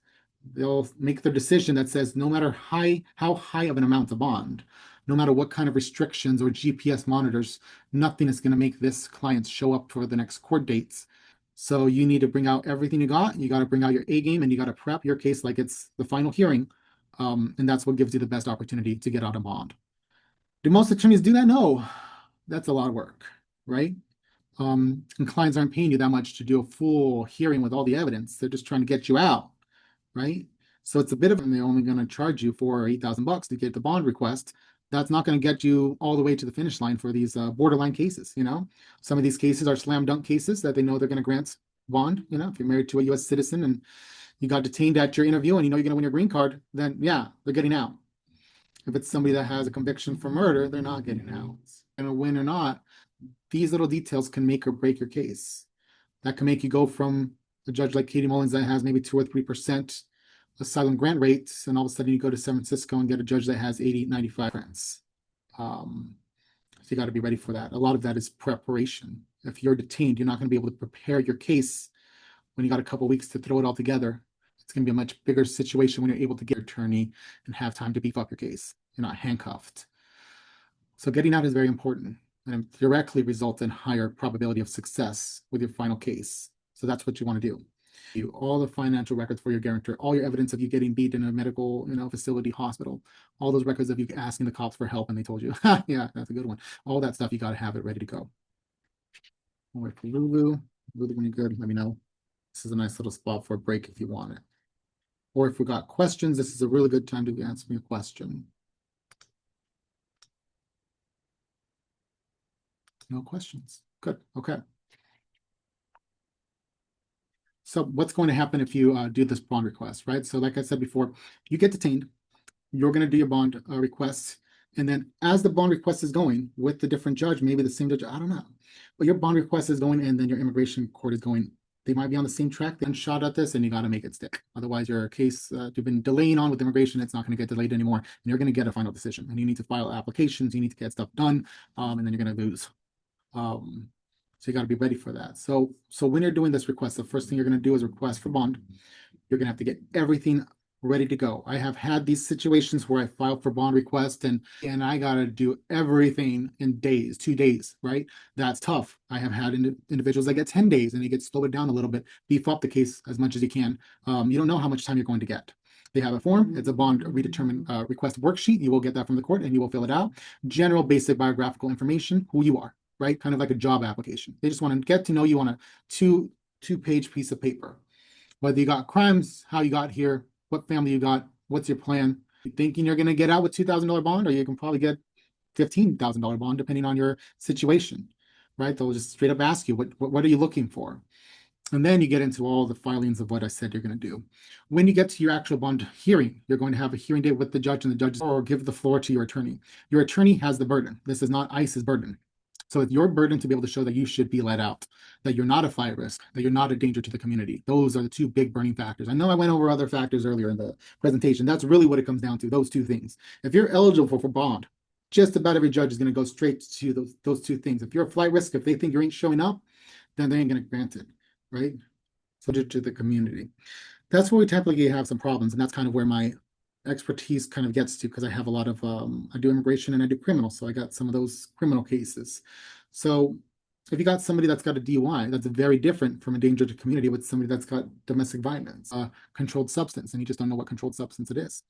they'll make their decision that says no matter how high of an amount of bond, no matter what kind of restrictions or GPS monitors, nothing is going to make this client show up for the next court dates. So you need to bring out everything you got. You got to bring out your A game, and you got to prep your case like it's the final hearing. And that's what gives you the best opportunity to get out of bond. Do most attorneys do that? No, that's a lot of work, right? And clients aren't paying you that much to do a full hearing with all the evidence. They're just trying to get you out, right? So it's a bit of, and they're only going to charge you for $8,000 to get the bond request. That's not going to get you all the way to the finish line for these borderline cases. Some of these cases are slam dunk cases that they know they're going to grant bond. If you're married to a U.S. citizen and you got detained at your interview and you're going to win your green card, then yeah, they're getting out. If it's somebody that has a conviction for murder, they're not getting out. Going to win or not, these little details can make or break your case. That can make you go from a judge like Katie Mullins that has maybe 2 or 3% asylum grant rates, and all of a sudden you go to San Francisco and get a judge that has 80, 95 grants. So you got to be ready for that. A lot of that is preparation. If you're detained, you're not going to be able to prepare your case when you got a couple weeks to throw it all together. It's going to be a much bigger situation when you're able to get an attorney and have time to beef up your case. You're not handcuffed. So getting out is very important and directly results in higher probability of success with your final case. So that's what you want to do. All the financial records for your guarantor, all your evidence of you getting beat in a medical, facility, hospital, all those records of you asking the cops for help and they told you, yeah, that's a good one. All that stuff, you got to have it ready to go. I'll wait for Lulu. Lulu, when you're good, let me know. This is a nice little spot for a break if you want it. Or if we got questions, this is a really good time to answer me a question. No questions. Good. Okay. So what's going to happen if you do this bond request, right? So like I said before, you get detained, you're going to do your bond request. And then as the bond request is going with the different judge, maybe the same judge, I don't know. But your bond request is going and then your immigration court is going. They might be on the same track, then shot at this, and you got to make it stick. Otherwise, your case you've been delaying on with immigration, it's not going to get delayed anymore. And you're going to get a final decision. And you need to file applications, you need to get stuff done, and then you're going to lose. So you got to be ready for that. So when you're doing this request, the first thing you're going to do is request for bond. You're going to have to get everything ready to go. I have had these situations where I filed for bond request and I got to do everything in days, 2 days, right? That's tough. I have had individuals that get 10 days and they get slowed down a little bit, beef up the case as much as you can. You don't know how much time you're going to get. They have a form. It's a bond redetermined request worksheet. You will get that from the court and you will fill it out. General basic biographical information, who you are, right? Kind of like a job application. They just want to get to know you on a two-page piece of paper. Whether you got crimes, how you got here, what family you got, what's your plan. You thinking you're going to get out with $2,000 bond, or you can probably get $15,000 bond depending on your situation, right? They'll just straight up ask you, what are you looking for? And then you get into all the filings of what I said you're going to do. When you get to your actual bond hearing, you're going to have a hearing date with the judge, and the judge or give the floor to your attorney. Your attorney has the burden. This is not ICE's burden. So it's your burden to be able to show that you should be let out, that you're not a flight risk, that you're not a danger to the community. Those are the two big burning factors. I know I went over other factors earlier in the presentation. That's really what it comes down to, those two things. If you're eligible for bond, just about every judge is going to go straight to those two things. If you're a flight risk, if they think you ain't showing up, then they ain't going to grant it, right? Subject to the community. That's where we typically have some problems, and that's kind of where my expertise kind of gets to, because I have a lot of I do immigration and I do criminal, so I got some of those criminal cases. So if you got somebody that's got a DUI, that's very different from a danger to community with somebody that's got domestic violence, controlled substance, and you just don't know what controlled substance it is.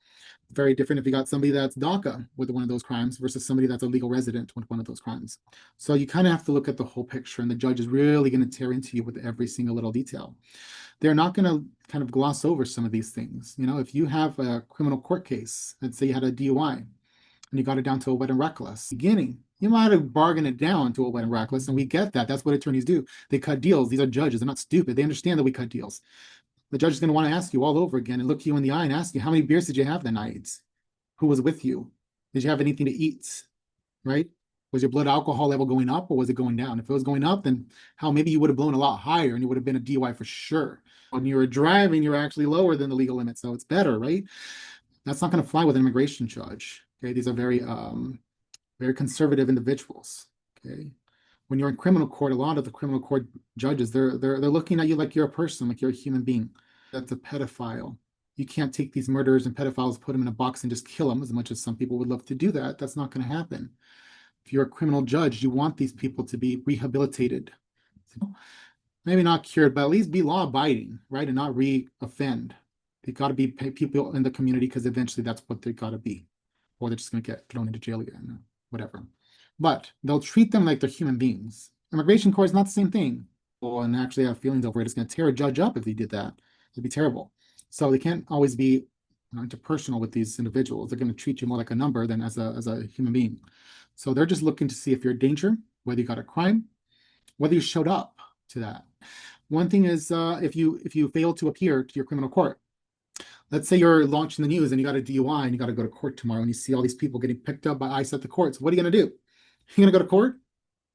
Very different if you got somebody that's DACA with one of those crimes versus somebody that's a legal resident with one of those crimes. So you kind of have to look at the whole picture, and the judge is really going to tear into you with every single little detail. They're not going to kind of gloss over some of these things. You know, if you have a criminal court case, let's say you had a DUI and you got it down to a wet and reckless beginning, you might have bargained it down to a wet and reckless, and we get that. That's what attorneys do. They cut deals. These are judges. They're not stupid. They understand that we cut deals. The judge is going to want to ask you all over again and look you in the eye and ask you, how many beers did you have that night? Who was with you? Did you have anything to eat? Right? Was your blood alcohol level going up, or was it going down? If it was going up, then maybe you would have blown a lot higher and you would have been a DUI for sure. When you were driving, you're actually lower than the legal limit, so it's better, right? That's not going to fly with an immigration judge. Okay, these are very conservative individuals. Okay, when you're in criminal court, a lot of the criminal court judges, they're looking at you like you're a person, like you're a human being. That's a pedophile. You can't take these murderers and pedophiles, put them in a box and just kill them, as much as some people would love to do that. That's not going to happen. If you're a criminal judge, you want these people to be rehabilitated. Maybe not cured, but at least be law-abiding, right? And not re-offend. They got to be people in the community, because eventually that's what they got to be. Or they're just going to get thrown into jail again, whatever. But they'll treat them like they're human beings. Immigration court is not the same thing. And actually have feelings over it. It's going to tear a judge up if they did that. It'd be terrible. So they can't always be interpersonal with these individuals. They're going to treat you more like a number than as a human being. So they're just looking to see if you're a danger, whether you got a crime, whether you showed up to that. One thing is if you fail to appear to your criminal court. Let's say you're launching the news and you got a DUI and you got to go to court tomorrow, and you see all these people getting picked up by ICE at the courts. What are you going to do? You're going to go to court?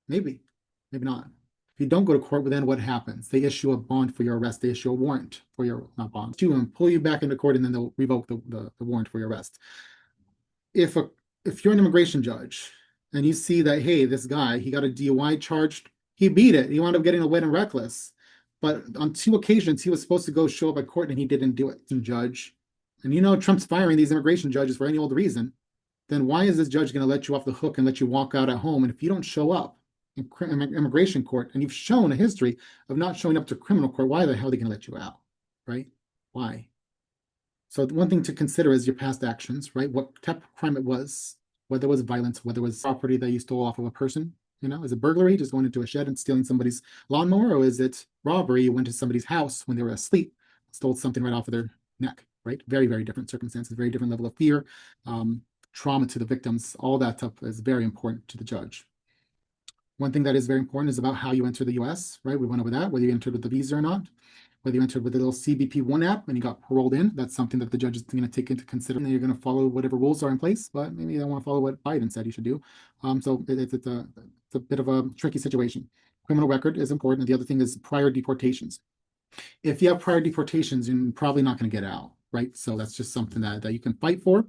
Maybe, maybe not. If you don't go to court, well, then what happens? They issue a bond for your arrest. They issue a warrant for your, not bond, to and pull you back into court, and then they'll revoke the warrant for your arrest. If you're an immigration judge and you see that, hey, this guy, he got a DUI charged, he beat it, he wound up getting away and reckless. But on 2 occasions, he was supposed to go show up at court and he didn't do it. Judge, and you know Trump's firing these immigration judges for any old reason, then why is this judge going to let you off the hook and let you walk out at home? And if you don't show up in immigration court, and you've shown a history of not showing up to criminal court, why the hell are they going to let you out, right? Why? So one thing to consider is your past actions, right? What type of crime it was, whether it was violence, whether it was property that you stole off of a person. You know, is it burglary, just going into a shed and stealing somebody's lawnmower, or is it robbery? You went to somebody's house when they were asleep, stole something right off of their neck, right? Very, very different circumstances, very different level of fear, trauma to the victims. All that stuff is very important to the judge. One thing that is very important is about how you enter the US, right? We went over that, whether you entered with the visa or not, whether you entered with the little CBP1 app and you got paroled in. That's something that the judge is going to take into consideration. And you're going to follow whatever rules are in place, but maybe you don't want to follow what Biden said you should do. So it's a bit of a tricky situation. Criminal record is important. And the other thing is prior deportations. If you have prior deportations, you're probably not going to get out, right? So that's just something that you can fight for.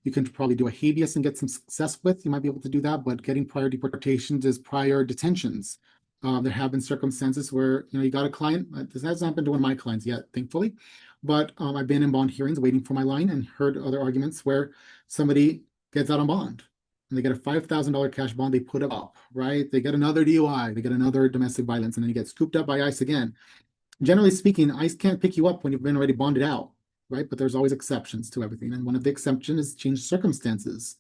You can probably do a habeas and get some success with. You might be able to do that, but getting prior deportations is prior detentions. There have been circumstances where, you know, you got a client. This hasn't happened to one of my clients yet, thankfully, but I've been in bond hearings waiting for my line and heard other arguments where somebody gets out on bond and they get a $5,000 cash bond. They put it up, right? They get another DUI, they get another domestic violence, and then you get scooped up by ICE again. Generally speaking, ICE can't pick you up when you've been already bonded out, right? But there's always exceptions to everything. And one of the exceptions is changed circumstances.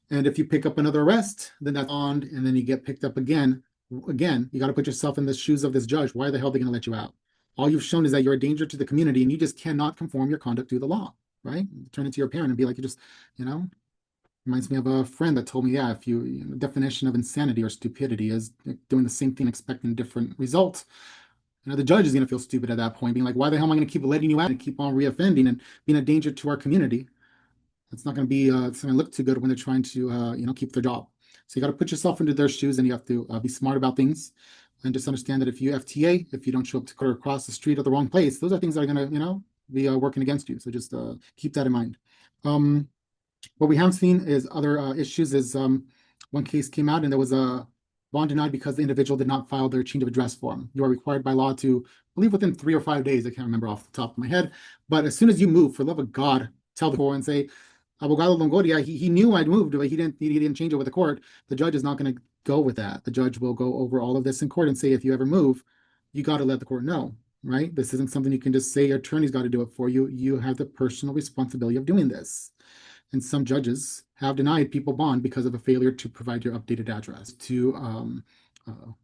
And if you pick up another arrest, then that's on, and then you get picked up again, you got to put yourself in the shoes of this judge. Why the hell are they going to let you out? All you've shown is that you're a danger to the community and you just cannot conform your conduct to the law, right? Turn it to your parent and be like, you just, you know, reminds me of a friend that told me, yeah, if the definition of insanity or stupidity is doing the same thing, expecting different results. You know, the judge is going to feel stupid at that point, being like, why the hell am I going to keep letting you out and keep on reoffending and being a danger to our community? It's not going to be, it's going to look too good when they're trying to, you know, keep their job. So you got to put yourself into their shoes, and you have to be smart about things, and just understand that if you FTA, if you don't show up to court or across the street at the wrong place, those are things that are going to, you know, be working against you. So just keep that in mind. What we have seen is other issues is one case came out and there was a bond denied because the individual did not file their change of address form. You are required by law to, I believe, within 3 or 5 days. I can't remember off the top of my head. But as soon as you move, for the love of God, tell the court and say, Abogado Longoria, he knew I'd moved, but he didn't change it with the court. The judge is not going to go with that. The judge will go over all of this in court and say, if you ever move, you got to let the court know, right? This isn't something you can just say your attorney's got to do it for you. You have the personal responsibility of doing this. And some judges have denied people bond because of a failure to provide your updated address to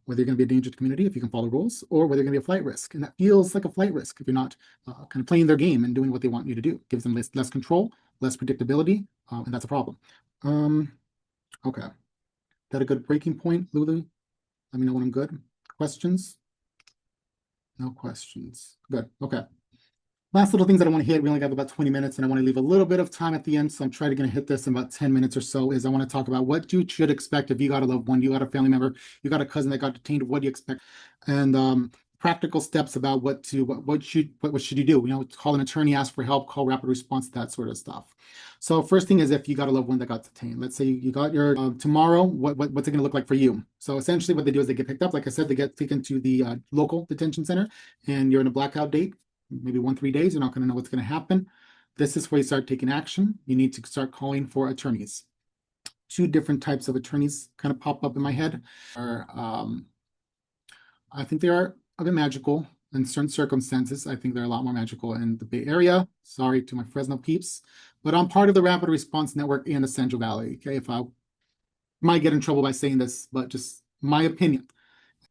whether you're going to be a danger to the community if you can follow rules, or whether you're going to be a flight risk. And that feels like a flight risk if you're not kind of playing their game and doing what they want you to do. It gives them less control, less predictability, and that's a problem. Okay. That a good breaking point, Lulu? Let me know when I'm good. Questions? No questions. Good. Okay. Last little things that I want to hit. We only have about 20 minutes and I want to leave a little bit of time at the end. So I'm trying to hit this in about 10 minutes or so. Is I want to talk about what you should expect if you got a loved one, you got a family member, you got a cousin that got detained. What do you expect? And practical steps about what should you do? You know, call an attorney, ask for help, call rapid response, that sort of stuff. So first thing is, if you got a loved one that got detained, let's say you got your tomorrow, what's it going to look like for you? So essentially what they do is they get picked up. Like I said, they get taken to the local detention center, and you're in a blackout date. Maybe 1-3 days, you're not going to know what's going to happen. This is where you start taking action. You need to start calling for attorneys. 2 different types of attorneys kind of pop up in my head. I think they are a bit magical in certain circumstances. I think they're a lot more magical in the Bay Area. Sorry to my Fresno peeps, but I'm part of the Rapid Response Network in the Central Valley. Okay, if I might get in trouble by saying this, but just my opinion.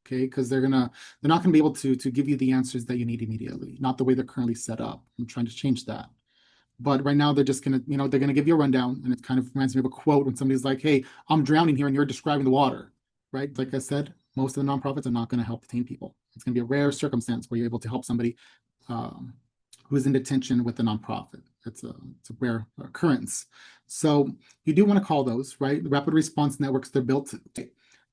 Okay, because they're not gonna be able to give you the answers that you need immediately, not the way they're currently set up. I'm trying to change that. But right now they're just gonna, you know, they're gonna give you a rundown, and it kind of reminds me of a quote when somebody's like, hey, I'm drowning here and you're describing the water, right? Like I said, most of the nonprofits are not gonna help detain people. It's gonna be a rare circumstance where you're able to help somebody who's in detention with a nonprofit. It's a rare occurrence. So you do want to call those, right? The rapid response networks, they're built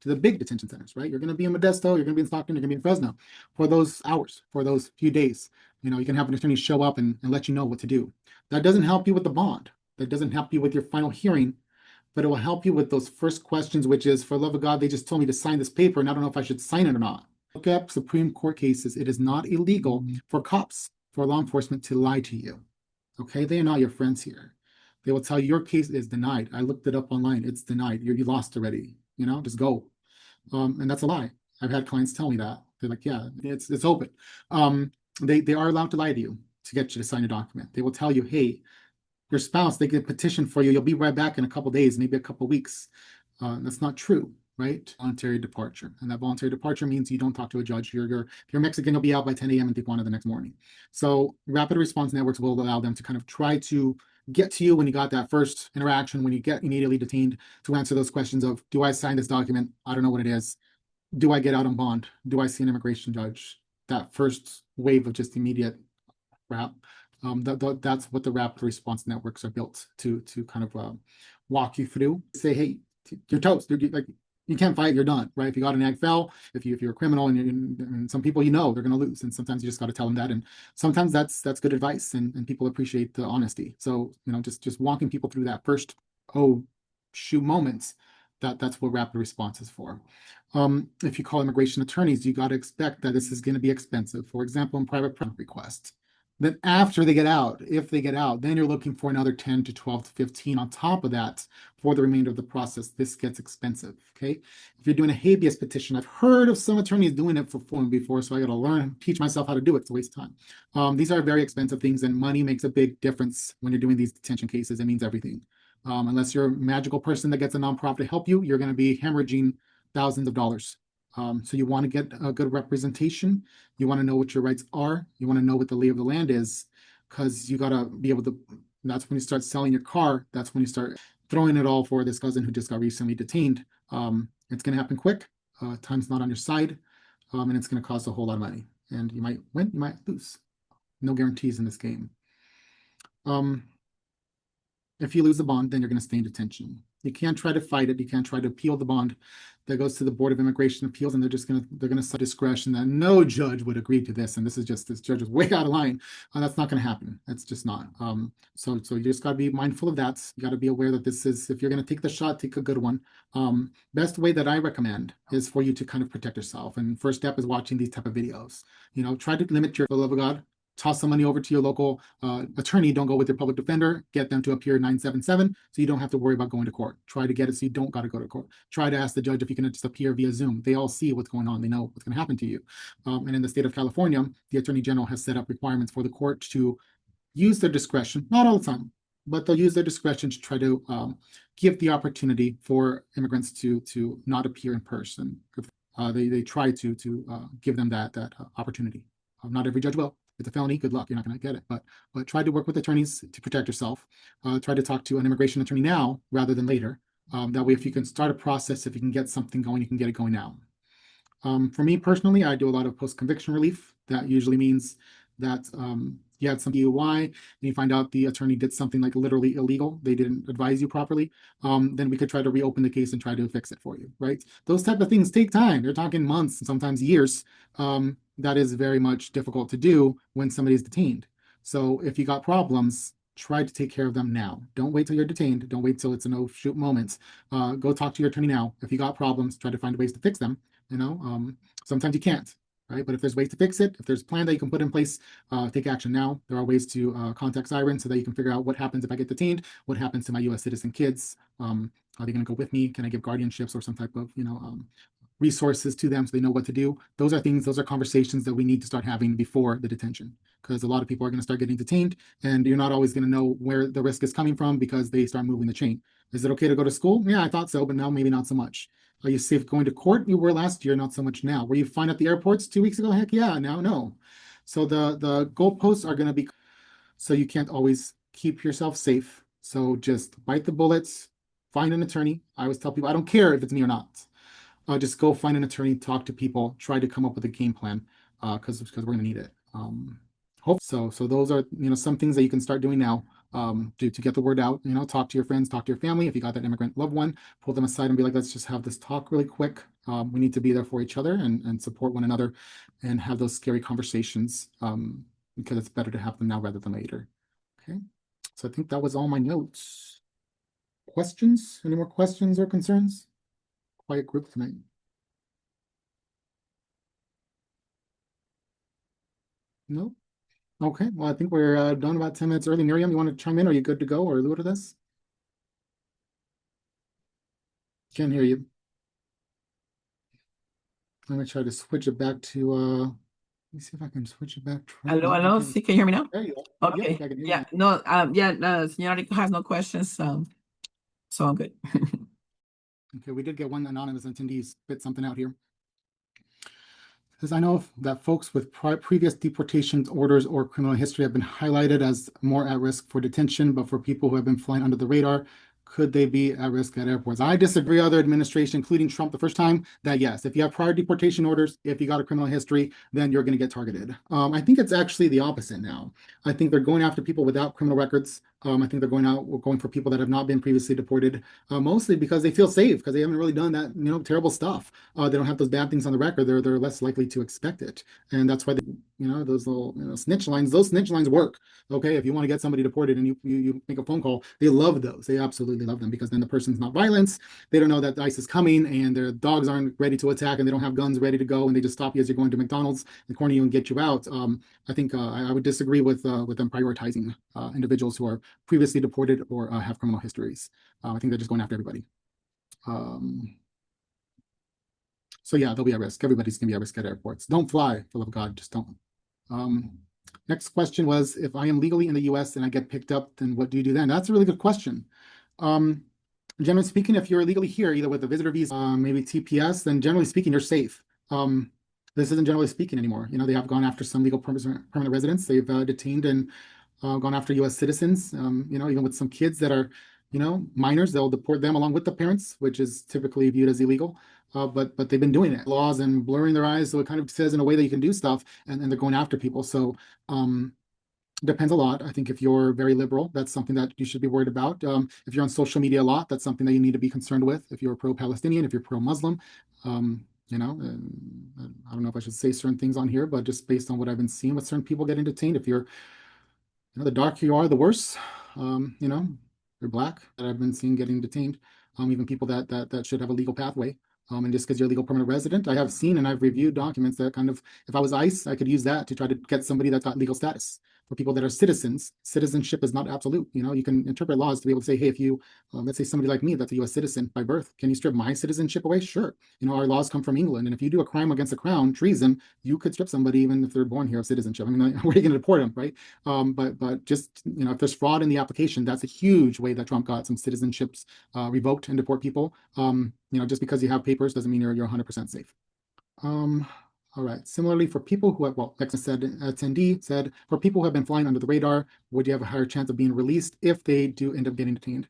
to the big detention centers, right? You're going to be in Modesto, you're going to be in Stockton, you're going to be in Fresno for those hours, for those few days. You can have an attorney show up and let you know what to do. That doesn't help you with the bond. That doesn't help you with your final hearing, but it will help you with those first questions, which is, for the love of God, they just told me to sign this paper, and I don't know if I should sign it or not. Look up Supreme Court cases. It is not illegal for cops, for law enforcement to lie to you. Okay, they are not your friends here. They will tell you your case is denied. I looked it up online. It's denied. You lost already. Just go. And that's a lie. I've had clients tell me that. They're like, yeah, it's open. They are allowed to lie to you to get you to sign a document. They will tell you, hey, your spouse, they can petition for you. You'll be right back in a couple days, maybe a couple weeks. That's not true, right? Voluntary departure. And that voluntary departure means you don't talk to a judge. If you're Mexican, you'll be out by 10 a.m. in Tijuana the next morning. So rapid response networks will allow them to kind of try to get to you when you got that first interaction, when you get immediately detained, to answer those questions of, do I sign this document? I don't know what it is. Do I get out on bond? Do I see an immigration judge? That first wave of just immediate wrap. That's what the rapid response networks are built to kind of walk you through. Say, hey, you're toast. You can't fight. You're done, right? If you got an ag fel, if you're a criminal, and some people they're going to lose, and sometimes you just got to tell them that. And sometimes that's good advice, and people appreciate the honesty. So just walking people through that first shoot moments. That's what rapid response is for. If you call immigration attorneys, you got to expect that this is going to be expensive. For example, in private request. Then after they get out, if they get out, then you're looking for another 10 to 12 to 15 on top of that for the remainder of the process. This gets expensive, okay? If you're doing a habeas petition, I've heard of some attorneys doing it for fun before, so I got to teach myself how to do it. It's a waste of time. These are very expensive things, and money makes a big difference when you're doing these detention cases. It means everything. Unless you're a magical person that gets a nonprofit to help you, you're going to be hemorrhaging thousands of dollars. So you want to get a good representation. You want to know what your rights are. You want to know what the lay of the land is, because you got to be able to, that's when you start selling your car. That's when you start throwing it all for this cousin who just got recently detained. It's going to happen quick. Time's not on your side, and it's going to cost a whole lot of money. And you might win, you might lose. No guarantees in this game. If you lose the bond, then you're going to stay in detention. You can't try to fight it. You can't try to appeal the bond. That goes to the Board of Immigration Appeals, and they're gonna set discretion that no judge would agree to this, and this judge is way out of line. That's not going to happen. That's just not. So you just got to be mindful of that. You got to be aware that this is, if you're going to take the shot, take a good one. Best way that I recommend is for you to kind of protect yourself. And first step is watching these type of videos. Try to limit for the love of God. Toss some money over to your local attorney. Don't go with your public defender. Get them to appear 977 so you don't have to worry about going to court. Try to get it so you don't got to go to court. Try to ask the judge if you can just appear via Zoom. They all see what's going on. They know what's going to happen to you. And in the state of California, the Attorney General has set up requirements for the court to use their discretion, not all the time, but they'll use their discretion to try to give the opportunity for immigrants to not appear in person. They try to give them that opportunity. Not every judge will. It's a felony, good luck, you're not going to get it. But try to work with attorneys to protect yourself. Try to talk to an immigration attorney now rather than later. That way, if you can start a process, if you can get something going, you can get it going now. For me personally, I do a lot of post-conviction relief. That usually means that you had some DUI, and you find out the attorney did something like literally illegal. They didn't advise you properly. Then we could try to reopen the case and try to fix it for you, right? Those type of things take time. You're talking months, sometimes years. That is very much difficult to do when somebody is detained. So if you got problems, try to take care of them now. Don't wait till you're detained. Don't wait till it's an oh-shoot moment. Go talk to your attorney now. If you got problems, try to find ways to fix them. Sometimes you can't, right? But if there's ways to fix it, if there's a plan that you can put in place, take action now. There are ways to contact SIREN so that you can figure out what happens if I get detained, what happens to my U.S. citizen kids. Are they going to go with me? Can I give guardianships or some type of, resources to them so they know what to do? Those are conversations that we need to start having before the detention, because a lot of people are going to start getting detained, and you're not always going to know where the risk is coming from because they start moving the chain. Is it okay to go to school? Yeah, I thought so, but now maybe not so much. Are you safe going to court? You were last year, not so much now. Were you fine at the airports 2 weeks ago? Heck yeah, now no. So the goalposts are going to be, so you can't always keep yourself safe. So just bite the bullets, find an attorney. I always tell people, I don't care if it's me or not. Just go find an attorney, talk to people, try to come up with a game plan, because we're going to need it. Hope so. So those are some things that you can start doing now to get the word out. Talk to your friends, talk to your family. If you got that immigrant loved one, pull them aside and be like, let's just have this talk really quick. We need to be there for each other and support one another and have those scary conversations, because it's better to have them now rather than later. Okay, so I think that was all my notes. Questions? Any more questions or concerns? Quiet group tonight. No? Okay, well, I think we're done about 10 minutes early. Miriam, you want to chime in? Are you good to go, or are you to this? Can't hear you. Let me try to switch it back to, let me see if I can switch it back.
Hello, hello. Sí, can you hear me now?
There you go.
Okay.
Yep, I can hear
Yeah,
you.
no, Señora Rico has no questions, so I'm good.
Okay, we did get one anonymous attendee spit something out here. Says, I know that folks with previous deportation orders or criminal history have been highlighted as more at risk for detention, but for people who have been flying under the radar, could they be at risk at airports? I disagree. Other administration, including Trump, the first time, that yes, if you have prior deportation orders, if you got a criminal history, then you're going to get targeted. I think it's actually the opposite now. I think they're going after people without criminal records. I think they're going for people that have not been previously deported, mostly because they feel safe, because they haven't really done that terrible stuff. They don't have those bad things on the record. They're less likely to expect it, and that's why those little snitch lines. Those snitch lines work. Okay, if you want to get somebody deported and you make a phone call, they love those. They absolutely love them, because then the person's not violent. They don't know that ICE is coming, and their dogs aren't ready to attack, and they don't have guns ready to go, and they just stop you as you're going to McDonald's and corner you and get you out. I think I would disagree with them prioritizing individuals who are previously deported or have criminal histories. I think they're just going after everybody. So yeah, they'll be at risk. Everybody's gonna be at risk at airports. Don't fly, for the love of God, just don't. Next question was, if I am legally in the US and I get picked up, then what do you do then? That's a really good question. Generally speaking, if you're illegally here, either with a visitor visa, maybe TPS, then generally speaking, you're safe. This isn't generally speaking anymore. They have gone after some legal permanent residents. They've detained and gone after US citizens, even with some kids that are, minors, they'll deport them along with the parents, which is typically viewed as illegal. But they've been doing it, laws and blurring their eyes. So it kind of says in a way that you can do stuff, and they're going after people. So depends a lot. I think if you're very liberal, that's something that you should be worried about. If you're on social media a lot, that's something that you need to be concerned with. If you're pro-Palestinian, if you're pro-Muslim, I don't know if I should say certain things on here, but just based on what I've been seeing with certain people getting detained, if you're, the darker you are, the worse. You're black, that I've been seeing getting detained. Even people that should have a legal pathway. And just because you're a legal permanent resident, I have seen and I've reviewed documents that kind of, if I was ICE, I could use that to try to get somebody that's got legal status. For people that are citizens, citizenship is not absolute. You can interpret laws to be able to say, hey, if you, let's say somebody like me that's a US citizen by birth, can you strip my citizenship away? Sure. Our laws come from England. And if you do a crime against the crown, treason, you could strip somebody even if they're born here of citizenship. I mean, where are you going to deport them, right? But just, if there's fraud in the application, that's a huge way that Trump got some citizenships revoked and deport people. Just because you have papers doesn't mean you're 100% safe. All right. Similarly, for people who have, next attendee said, for people who have been flying under the radar, would you have a higher chance of being released if they do end up getting detained?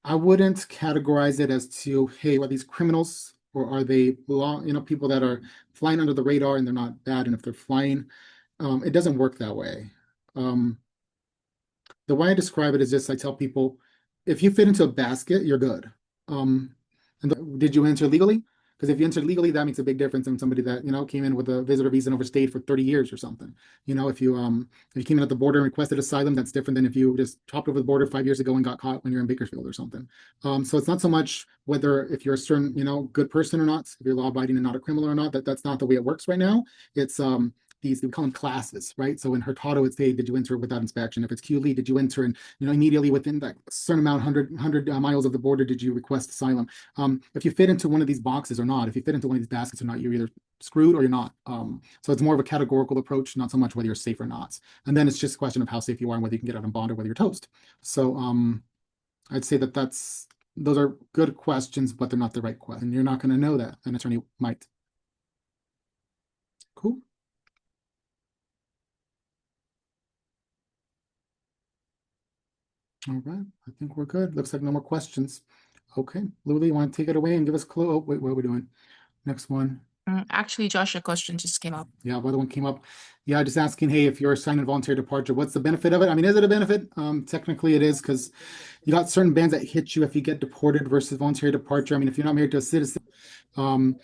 I wouldn't categorize it as to, hey, are these criminals or are they people that are flying under the radar and they're not bad, and if they're flying, it doesn't work that way. The way I describe it is just, I tell people, if you fit into a basket, you're good. And did you enter legally? Because if you entered legally, that makes a big difference than somebody that came in with a visitor visa and overstayed for 30 years or something. If you came in at the border and requested asylum, that's different than if you just hopped over the border 5 years ago and got caught when you're in Bakersfield or something. So it's not so much whether if you're a certain good person or not, if you're law abiding and not a criminal or not. That's not the way it works right now. It's these, we call them classes, right? So in Hurtado, it's, hey, did you enter without inspection? If it's QLE, did you enter and immediately within that certain amount, 100 miles of the border, did you request asylum? If you fit into one of these boxes or not, if you fit into one of these baskets or not, you're either screwed or you're not. So it's more of a categorical approach, not so much whether you're safe or not. And then it's just a question of how safe you are and whether you can get out on bond or whether you're toast. So I'd say those are good questions, but they're not the right question. You're not going to know that. An attorney might. Cool. All right, I think we're good. Looks like no more questions. Okay, Lulu, you want to take it away and give us a clue? Oh, wait, what are we doing? Next one.
Actually, Josh, a question just came up.
Yeah, the other one came up. Yeah, just asking, hey, if you're assigned involuntary departure, what's the benefit of it? I mean, is it a benefit? Technically it is, because you got certain bans that hit you if you get deported versus voluntary departure. I mean, if you're not married to a citizen.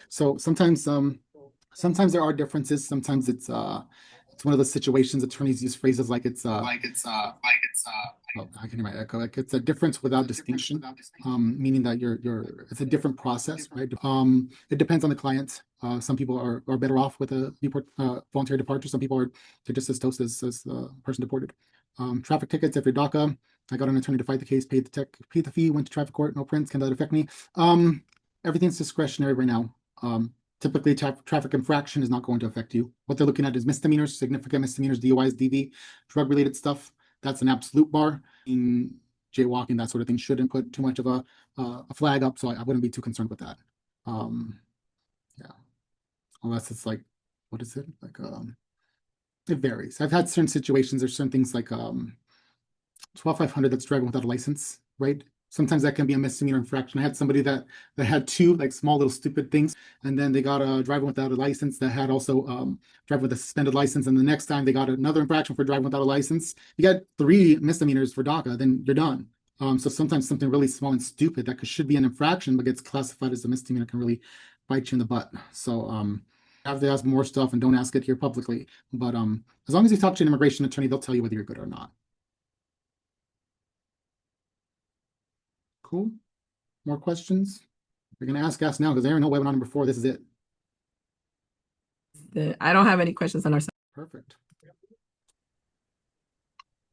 So sometimes there are differences. Sometimes it's one of those situations attorneys use phrases like it's oh, I can hear my echo. Like it's a difference without distinction, meaning that it's a different process, right? It depends on the client. Some people are better off with a voluntary departure. Some people are just as toast as the person deported. Traffic tickets, if you're DACA, I got an attorney to fight the case, paid the fee, went to traffic court, no prints, can that affect me? Everything's discretionary right now. Typically, traffic infraction is not going to affect you. What they're looking at is misdemeanors, significant misdemeanors, DUIs, DV, drug-related stuff. That's an absolute bar. In jaywalking, that sort of thing shouldn't put too much of a flag up, so I wouldn't be too concerned with that. Yeah, unless it's like, what is it? Like, it varies. I've had certain situations. There's certain things like 12,500 that's driving without a license, right? Sometimes that can be a misdemeanor infraction. I had somebody that had two like small little stupid things, and then they got a driving without a license that had also driving with a suspended license, and the next time they got another infraction for driving without a license. You got 3 misdemeanors for DACA, then you're done. So sometimes something really small and stupid that should be an infraction but gets classified as a misdemeanor can really bite you in the butt. So have to ask more stuff and don't ask it here publicly. But as long as you talk to an immigration attorney, they'll tell you whether you're good or not. Cool. More questions? If you're gonna ask now, because there are no webinar number 4. This is it.
I don't have any questions on our side.
Perfect.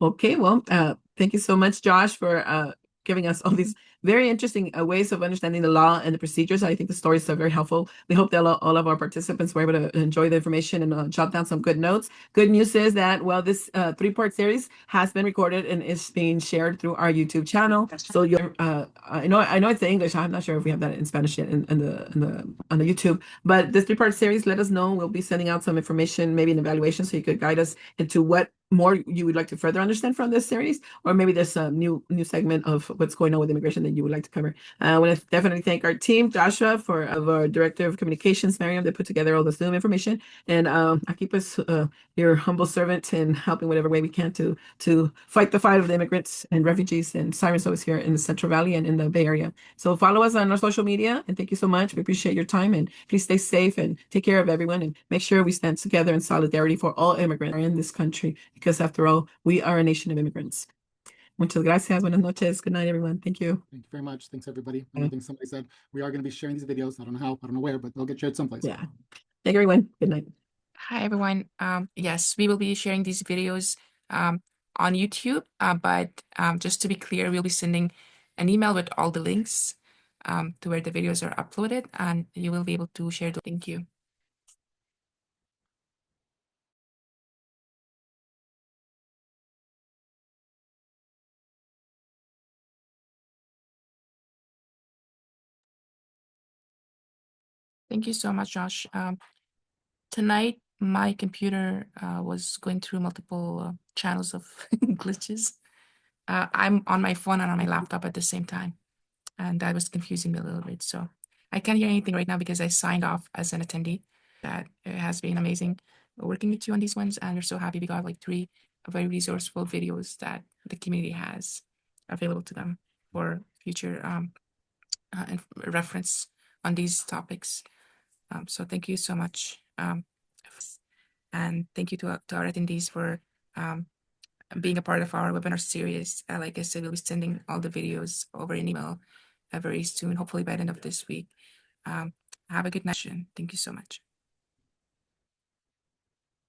Okay, well, thank you so much, Josh, for giving us all these very interesting ways of understanding the law and the procedures. I think the stories are very helpful. We hope that all of our participants were able to enjoy the information and jot down some good notes. Good news is that, well, this 3-part series has been recorded and is being shared through our YouTube channel. So you're, I know it's in English. I'm not sure if we have that in Spanish yet on the YouTube. But this 3-part series, let us know. We'll be sending out some information, maybe an evaluation, so you could guide us into what more you would like to further understand from this series, or maybe there's a new segment of what's going on with immigration that you would like to cover. I want to definitely thank our team, Joshua, of our Director of Communications, Miriam, that put together all the Zoom information, and Akipa's your humble servant in helping whatever way we can to fight the fight of the immigrants and refugees, and SIREN's always here in the Central Valley and in the Bay Area. So follow us on our social media, and thank you so much. We appreciate your time, and please stay safe and take care of everyone, and make sure we stand together in solidarity for all immigrants in this country, because after all, we are a nation of immigrants. Muchas gracias. Buenas noches. Good night, everyone. Thank you.
Thank you very much. Thanks, everybody. I think somebody said we are going to be sharing these videos. I don't know how, I don't know where, but they'll get shared someplace.
Yeah. Thank you, everyone. Good night.
Hi, everyone. Yes, we will be sharing these videos on YouTube, but just to be clear, we'll be sending an email with all the links to where the videos are uploaded, and you will be able to share the. Thank you. Thank you so much, Josh. Tonight, my computer was going through multiple channels of glitches. I'm on my phone and on my laptop at the same time, and that was confusing me a little bit. So I can't hear anything right now because I signed off as an attendee. That it has been amazing working with you on these ones, and we're so happy we got like 3 very resourceful videos that the community has available to them for future reference on these topics. So thank you so much. And thank you to our attendees for being a part of our webinar series. Like I said, we'll be sending all the videos over an email very soon, hopefully by the end of this week. Have a good night. Thank you so much.